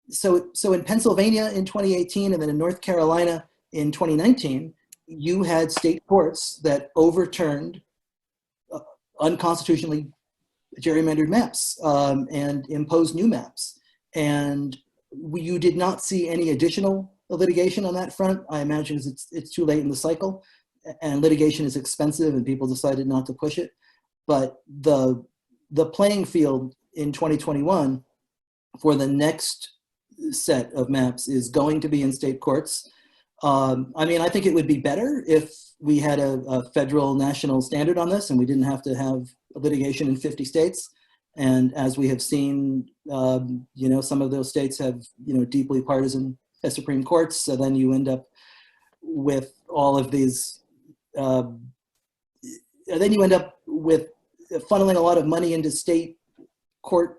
[SPEAKER 3] So in Pennsylvania in 2018 and then in North Carolina in 2019, you had state courts that overturned unconstitutionally gerrymandered maps and imposed new maps. And you did not see any additional litigation on that front. I imagine it's too late in the cycle, and litigation is expensive and people decided not to push it. But the playing field in 2021 for the next set of maps is going to be in state courts. I mean, I think it would be better if we had a federal national standard on this and we didn't have to have litigation in 50 states. And as we have seen, you know, some of those states have, you know, deeply partisan Supreme Courts. So then you end up with all of these, then you end up with funneling a lot of money into state court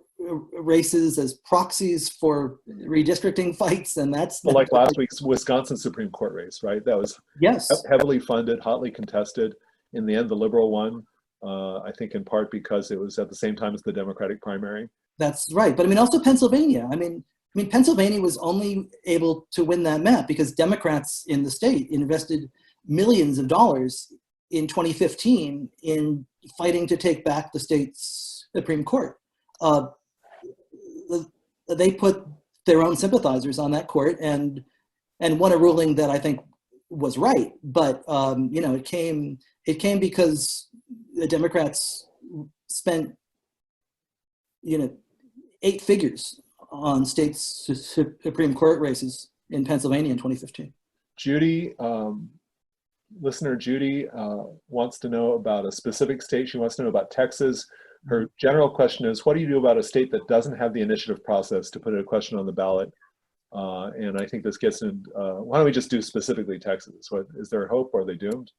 [SPEAKER 3] races as proxies for redistricting fights, and that's
[SPEAKER 1] well, like last week's Wisconsin Supreme Court race, right? That was heavily funded, hotly contested. In the end, the liberal won, I think in part because it was at the same time as the Democratic primary.
[SPEAKER 3] That's right, but I mean also Pennsylvania. I mean Pennsylvania was only able to win that map because Democrats in the state invested millions of dollars in 2015 in fighting to take back the state's Supreme Court. They put their own sympathizers on that court and won a ruling that I think was right. But you know, it came because the Democrats spent, you know, 8 figures on state Supreme Court races in Pennsylvania in 2015.
[SPEAKER 1] Judy, listener Judy wants to know about a specific state. She wants to know about Texas. Her general question is, what do you do about a state that doesn't have the initiative process to put a question on the ballot? And I think this gets in, why don't we just do specifically Texas? Is there hope, or are they doomed?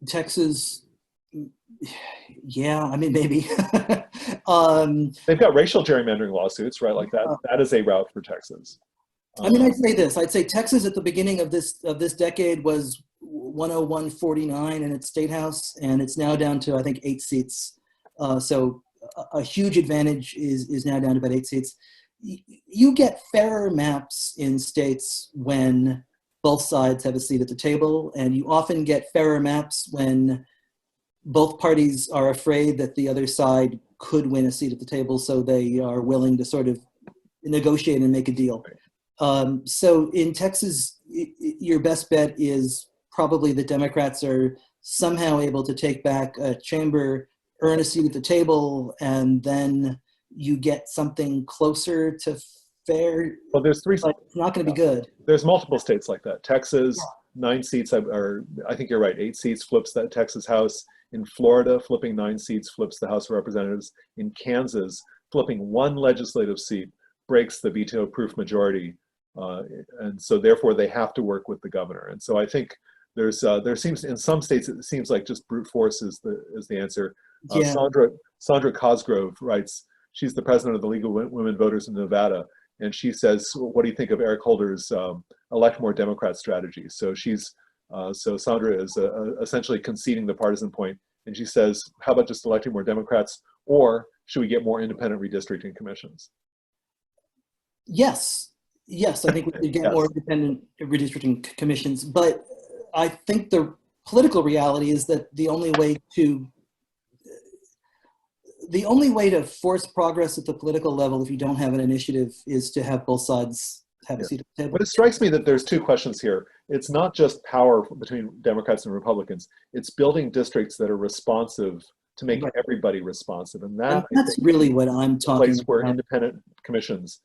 [SPEAKER 3] Texas, yeah, I mean, maybe.
[SPEAKER 1] They've got racial gerrymandering lawsuits, right? Like that is a route for Texas.
[SPEAKER 3] I mean, I'd say this. I'd say Texas at the beginning of this decade was 101-49 in its state house, and it's now down to, I think, 8 seats. So a huge advantage is now down to about 8 seats. You get fairer maps in states when both sides have a seat at the table, and you often get fairer maps when both parties are afraid that the other side could win a seat at the table, so they are willing to sort of negotiate and make a deal. So in Texas, your best bet is probably the Democrats are somehow able to take back a chamber, earn a seat at the table, and then you get something closer to fair.
[SPEAKER 1] Well, there's 3.
[SPEAKER 3] But it's not going to be good.
[SPEAKER 1] There's multiple states like that. Texas, 9 seats, or I think you're right, 8 seats flips that Texas House. In Florida, flipping 9 seats flips the House of Representatives. In Kansas, flipping 1 legislative seat breaks the veto-proof majority, and so therefore they have to work with the governor. And so I think there seems, in some states, it seems like just brute force is the answer.
[SPEAKER 3] Yeah.
[SPEAKER 1] Sandra Cosgrove writes, she's the president of the League of Women Voters in Nevada, and she says, what do you think of Eric Holder's elect more Democrat strategy? So so Sandra is essentially conceding the partisan point, and she says, how about just electing more Democrats, or should we get more independent redistricting commissions?
[SPEAKER 3] Yes, I think we could get
[SPEAKER 1] Yes.
[SPEAKER 3] more independent redistricting commissions, but I think the political reality is that the only way to force progress at the political level, if you don't have an initiative, is to have both sides have a seat at the table.
[SPEAKER 1] But it strikes me that there's two questions here. It's not just power between Democrats and Republicans. It's building districts that are responsive to make everybody responsive. And
[SPEAKER 3] That's really what I'm talking
[SPEAKER 1] place
[SPEAKER 3] about.
[SPEAKER 1] where independent commissions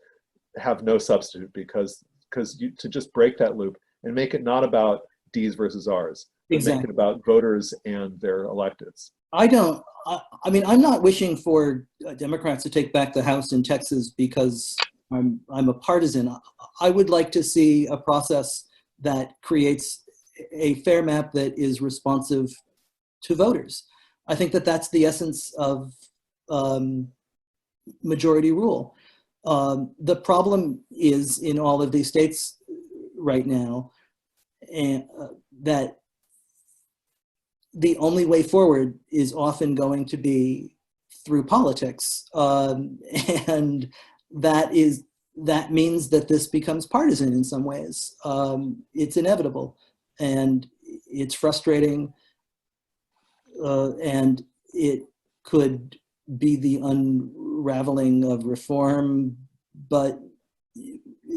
[SPEAKER 1] have no substitute, because to just break that loop and make it not about D's versus R's, but make it about voters and their electeds. I
[SPEAKER 3] mean, I'm not wishing for Democrats to take back the House in Texas because I'm a partisan. I would like to see a process that creates a fair map that is responsive to voters. I think that that's the essence of majority rule. The problem is in all of these states right now, and that the only way forward is often going to be through politics, and that means that this becomes partisan in some ways. It's inevitable, and it's frustrating, and it could be the unraveling of reform, but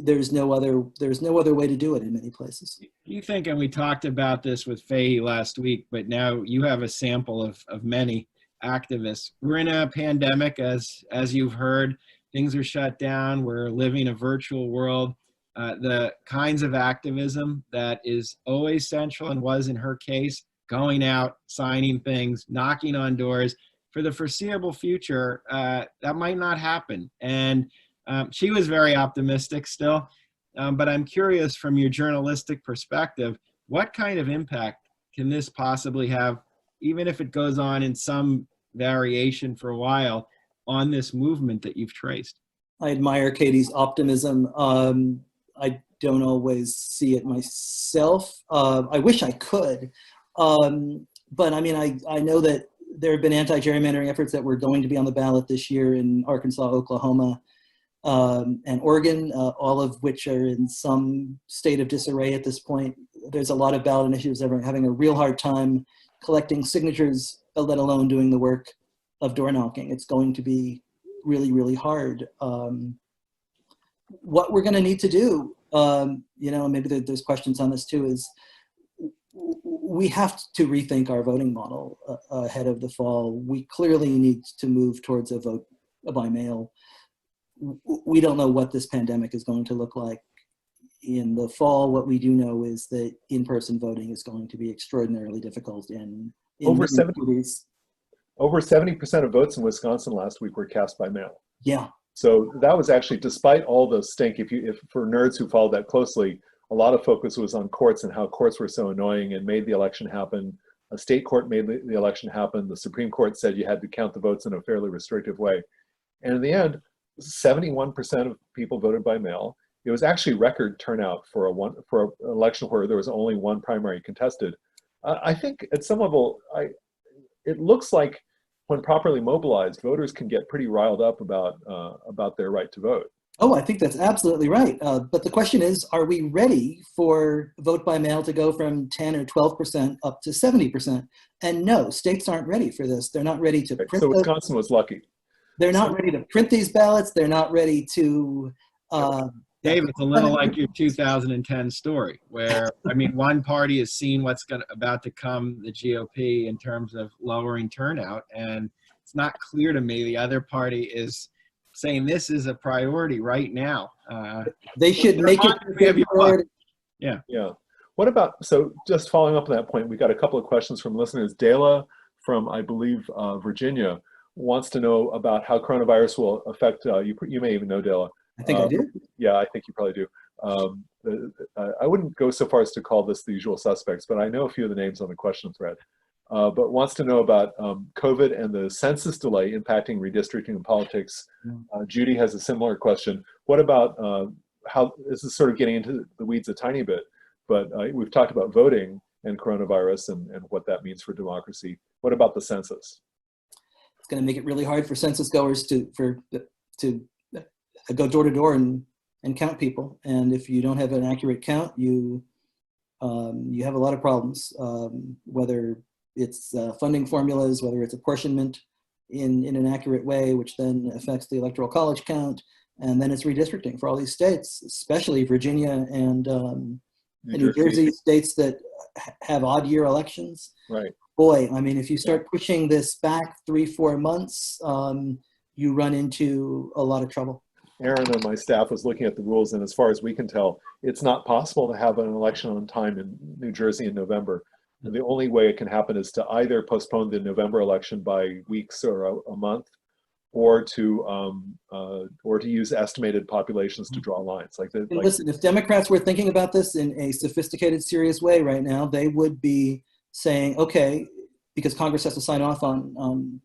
[SPEAKER 3] there's no other way to do it in many places.
[SPEAKER 2] You think, and we talked about this with Fahey last week, but now you have a sample of many activists. We're in a pandemic, as you've heard. Things are shut down. We're living a virtual world. The kinds of activism that is always central, and was in her case, going out, signing things, knocking on doors, for the foreseeable future, that might not happen. And she was very optimistic still, but I'm curious, from your journalistic perspective, what kind of impact can this possibly have, even if it goes on in some variation for a while, on this movement that you've traced?
[SPEAKER 3] I admire Katie's optimism. I don't always see it myself. I wish I could, but I mean, I know that there have been anti-gerrymandering efforts that were going to be on the ballot this year in Arkansas, Oklahoma, and Oregon, all of which are in some state of disarray at this point. There's a lot of ballot initiatives that are having a real hard time collecting signatures, let alone doing the work of door knocking. It's going to be really, really hard. What we're going to need to do, maybe there's questions on this too, is we have to rethink our voting model ahead of the fall. We clearly need to move towards a vote by mail. We don't know what this pandemic is going to look like in the fall. What we do know is that in-person voting is going to be extraordinarily difficult in
[SPEAKER 1] over 70% of votes in Wisconsin last week were cast by mail.
[SPEAKER 3] Yeah.
[SPEAKER 1] So that was actually, despite all the stink, if for nerds who followed that closely, a lot of focus was on courts and how courts were so annoying and made the election happen. A state court made the election happen. The Supreme Court said you had to count the votes in a fairly restrictive way. And in the end, 71% of people voted by mail. It was actually record turnout for an election where there was only one primary contested. I think at some level, it looks like when properly mobilized, voters can get pretty riled up about their right to vote.
[SPEAKER 3] Oh, I think that's absolutely right. But the question is, are we ready for vote by mail to go from 10 or 12% up to 70%? And no, states aren't ready for this. They're not ready to print.
[SPEAKER 1] So Wisconsin was lucky.
[SPEAKER 3] They're not ready to print these ballots. They're not ready to.
[SPEAKER 2] Dave, it's a little like your 2010 story, where, I mean, one party has seen what's about to come, the GOP, in terms of lowering turnout, and it's not clear to me the other party is saying this is a priority right now.
[SPEAKER 3] They should make it a priority.
[SPEAKER 2] Yeah.
[SPEAKER 1] Yeah. What about, so just following up on that point, we got a couple of questions from listeners. Daley from, I believe, Virginia, wants to know about how coronavirus will affect, you may even know, Daley,
[SPEAKER 3] I think I do.
[SPEAKER 1] Yeah, I think you probably do. I wouldn't go so far as to call this the usual suspects, but I know a few of the names on the question thread. But wants to know about COVID and the census delay impacting redistricting and politics. Judy has a similar question. What about how, this is sort of getting into the weeds a tiny bit, but we've talked about voting and coronavirus and what that means for democracy. What about the census?
[SPEAKER 3] It's going to make it really hard for census goers to go door to door and count people. And if you don't have an accurate count, you have a lot of problems, whether it's funding formulas, whether it's apportionment in an accurate way, which then affects the electoral college count, and then it's redistricting for all these states, especially Virginia and New Jersey, states that have odd year elections.
[SPEAKER 1] Right.
[SPEAKER 3] Boy, I mean, if you start pushing this back 3-4 months, you run into a lot of trouble.
[SPEAKER 1] Aaron on my staff was looking at the rules, and as far as we can tell, it's not possible to have an election on time in New Jersey in November. And the only way it can happen is to either postpone the November election by weeks or a month, or to use estimated populations to draw lines.
[SPEAKER 3] Listen, if Democrats were thinking about this in a sophisticated, serious way right now, they would be saying, okay, because Congress has to sign off on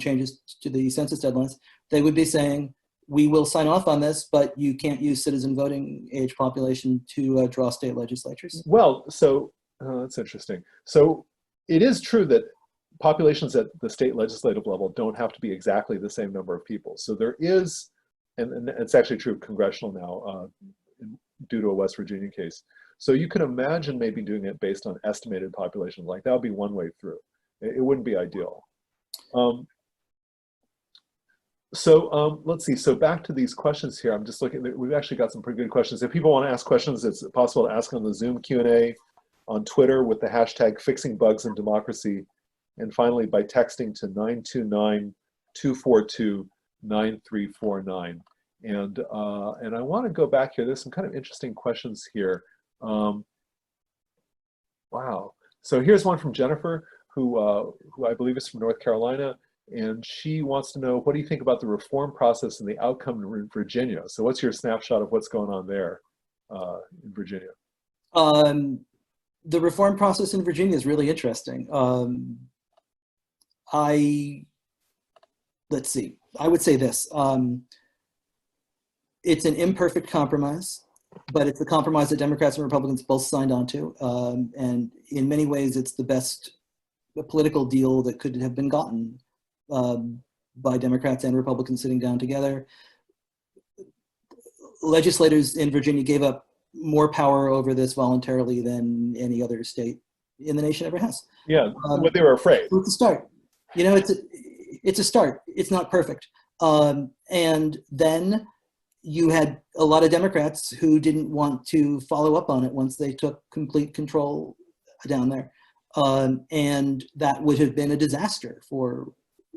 [SPEAKER 3] changes to the census deadlines, they would be saying, we will sign off on this, but you can't use citizen voting age population to draw state legislatures.
[SPEAKER 1] Well, so that's interesting. So it is true that populations at the state legislative level don't have to be exactly the same number of people. So there is, and it's actually true of congressional now, due to a West Virginia case. So you can imagine maybe doing it based on estimated populations. Like that would be one way through. It wouldn't be ideal. Let's see. So back to these questions here. I'm just looking. We've actually got some pretty good questions. If people want to ask questions, it's possible to ask on the Zoom Q&A, on Twitter with the hashtag #FixingBugsInDemocracy, and finally by texting to 929-242-9349. And I want to go back here. There's some kind of interesting questions here. Wow. So here's one from Jennifer, who I believe is from North Carolina. And she wants to know, what do you think about the reform process and the outcome in Virginia? So what's your snapshot of what's going on there in Virginia?
[SPEAKER 3] The reform process in Virginia is really interesting. Let's see, I would say this. It's an imperfect compromise, but it's a compromise that Democrats and Republicans both signed onto. And in many ways, it's the best political deal that could have been gotten by Democrats and Republicans sitting down together. Legislators in Virginia gave up more power over this voluntarily than any other state in the nation ever has.
[SPEAKER 1] Yeah, what they were afraid.
[SPEAKER 3] It's a start. You know, it's a start. It's not perfect. And then you had a lot of Democrats who didn't want to follow up on it once they took complete control down there. And that would have been a disaster for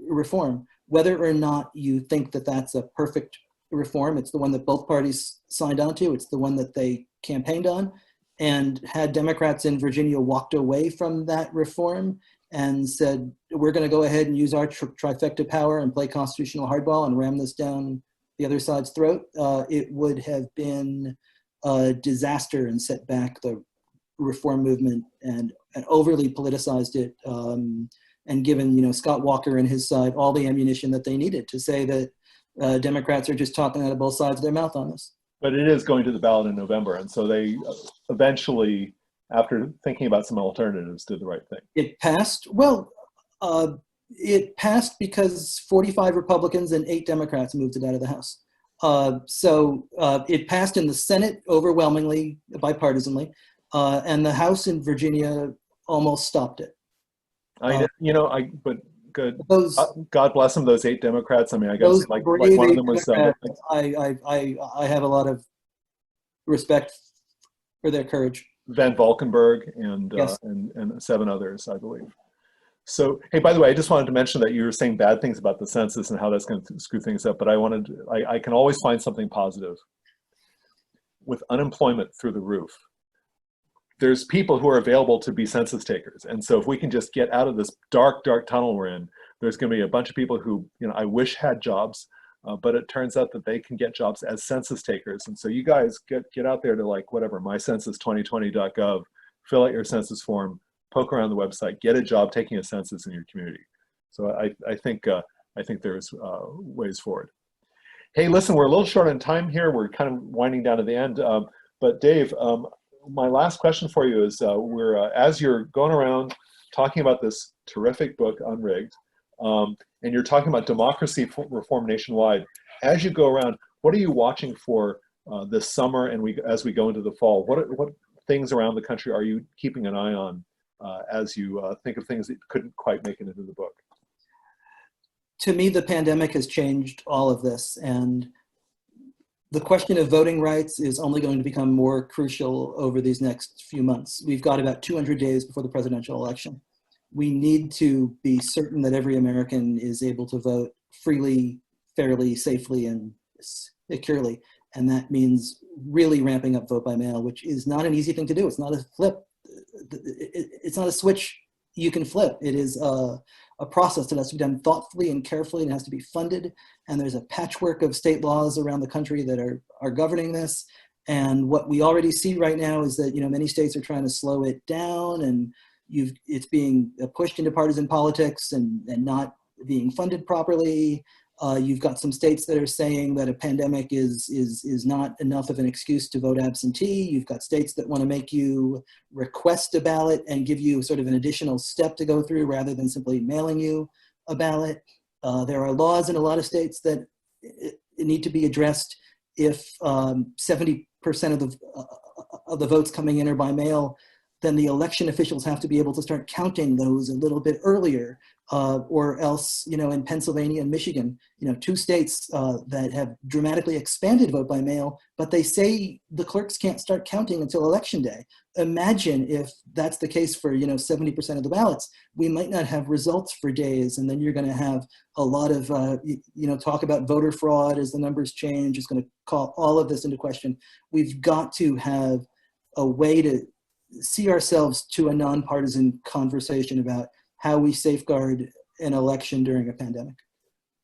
[SPEAKER 3] reform. Whether or not you think that that's a perfect reform, it's the one that both parties signed onto, it's the one that they campaigned on. And had Democrats in Virginia walked away from that reform and said, we're going to go ahead and use our trifecta power and play constitutional hardball and ram this down the other side's throat, it would have been a disaster and set back the reform movement and overly politicized it, and given Scott Walker and his side all the ammunition that they needed to say that Democrats are just talking out of both sides of their mouth on this.
[SPEAKER 1] But it is going to the ballot in November, and so they eventually, after thinking about some alternatives, did the right thing.
[SPEAKER 3] It passed. Well, it passed because 45 Republicans and 8 Democrats moved it out of the House. So it passed in the Senate overwhelmingly, bipartisanly, and the House in Virginia almost stopped it. But good. God bless them, those 8 Democrats. I mean, I guess like one of them was. I have a lot of respect for their courage.
[SPEAKER 1] Van Valkenburg and
[SPEAKER 3] Yes.
[SPEAKER 1] and 7 others, I believe. So, hey, by the way, I just wanted to mention that you were saying bad things about the census and how that's going to screw things up, but I can always find something positive. With unemployment through the roof, there's people who are available to be census takers. And so if we can just get out of this dark, dark tunnel we're in, there's going to be a bunch of people who, I wish had jobs. but it turns out that they can get jobs as census takers. And so you guys get out there to like whatever, mycensus2020.gov, fill out your census form, poke around the website, get a job taking a census in your community. So I think there's ways forward. Hey, listen, we're a little short on time here. We're kind of winding down to the end. But Dave, my last question for you is, as you're going around talking about this terrific book, Unrigged, and you're talking about democracy reform nationwide, as you go around, what are you watching for this summer and as we go into the fall? What things around the country are you keeping an eye on as you think of things that couldn't quite make it into the book?
[SPEAKER 3] To me, the pandemic has changed all of this, and the question of voting rights is only going to become more crucial over these next few months. We've got about 200 days before the presidential election. We need to be certain that every American is able to vote freely, fairly, safely, and securely. And that means really ramping up vote by mail, which is not an easy thing to do. It's not a flip. It's not a switch you can flip. It is a process that has to be done thoughtfully and carefully, and has to be funded. And there's a patchwork of state laws around the country that are governing this. And what we already see right now is that, many states are trying to slow it down, and it's being pushed into partisan politics and not being funded properly. You've got some states that are saying that a pandemic is not enough of an excuse to vote absentee. You've got states that want to make you request a ballot and give you sort of an additional step to go through rather than simply mailing you a ballot. There are laws in a lot of states that need to be addressed if 70% of the votes coming in are by mail. Then the election officials have to be able to start counting those a little bit earlier, or else, in Pennsylvania and Michigan, 2 states that have dramatically expanded vote by mail, but they say the clerks can't start counting until election day. Imagine if that's the case for, 70% of the ballots. We might not have results for days, and then you're going to have a lot of, talk about voter fraud as the numbers change. It's going to call all of this into question. We've got to have a way to see ourselves to a nonpartisan conversation about how we safeguard an election during a pandemic.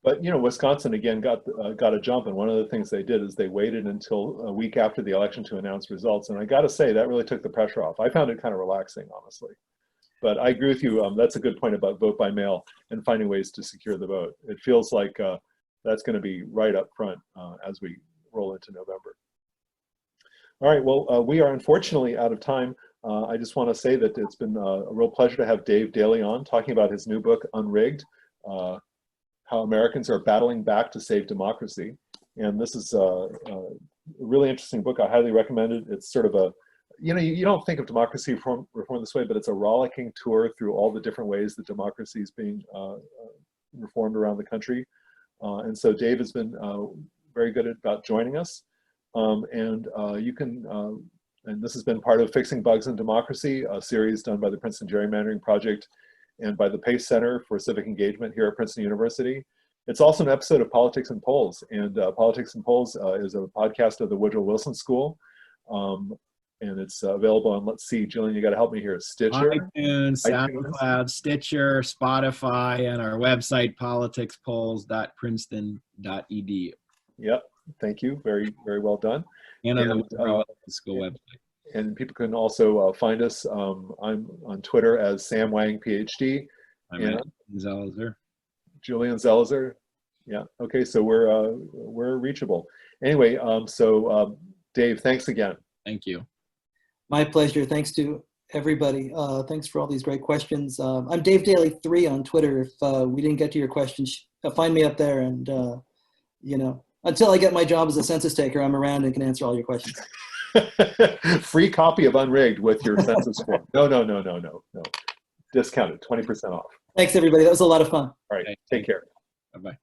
[SPEAKER 1] But Wisconsin again got a jump, and one of the things they did is they waited until a week after the election to announce results. And I got to say that really took the pressure off. I found it kind of relaxing, honestly. But I agree with you. That's a good point about vote by mail and finding ways to secure the vote. It feels like that's going to be right up front as we roll into November. All right. Well, we are unfortunately out of time. I just want to say that it's been a real pleasure to have Dave Daley on talking about his new book, Unrigged, How Americans Are Battling Back to Save Democracy. And this is a really interesting book. I highly recommend it. It's sort of a, you don't think of democracy reform this way, but it's a rollicking tour through all the different ways that democracy is being reformed around the country. And so Dave has been very good about joining us. You can, and this has been part of Fixing Bugs in Democracy, a series done by the Princeton Gerrymandering Project and by the Pace Center for Civic Engagement here at Princeton University. It's also an episode of Politics and Polls, and Politics and Polls is a podcast of the Woodrow Wilson School, and it's available on, let's see, Julian, you got to help me here, Stitcher,
[SPEAKER 2] iTunes, SoundCloud, Stitcher, Spotify, and our website, politicspolls.princeton.edu.
[SPEAKER 1] Yep, thank you, very, very well done.
[SPEAKER 2] And on the Woodrow Wilson School website.
[SPEAKER 1] And people can also find us. I'm on Twitter as Sam Wang, PhD.
[SPEAKER 2] I'm Zelizer.
[SPEAKER 1] Julian Zelizer. Yeah. Okay. So we're reachable. Anyway. Dave, thanks again.
[SPEAKER 2] Thank you.
[SPEAKER 3] My pleasure. Thanks to everybody. Thanks for all these great questions. I'm Dave Daley 3 on Twitter. If we didn't get to your questions, find me up there. And until I get my job as a census taker, I'm around and can answer all your questions.
[SPEAKER 1] Free copy of Unrigged with your census form. No. Discounted, 20% off.
[SPEAKER 3] Thanks, everybody. That was a lot of fun.
[SPEAKER 1] All right. Take care.
[SPEAKER 2] Bye-bye.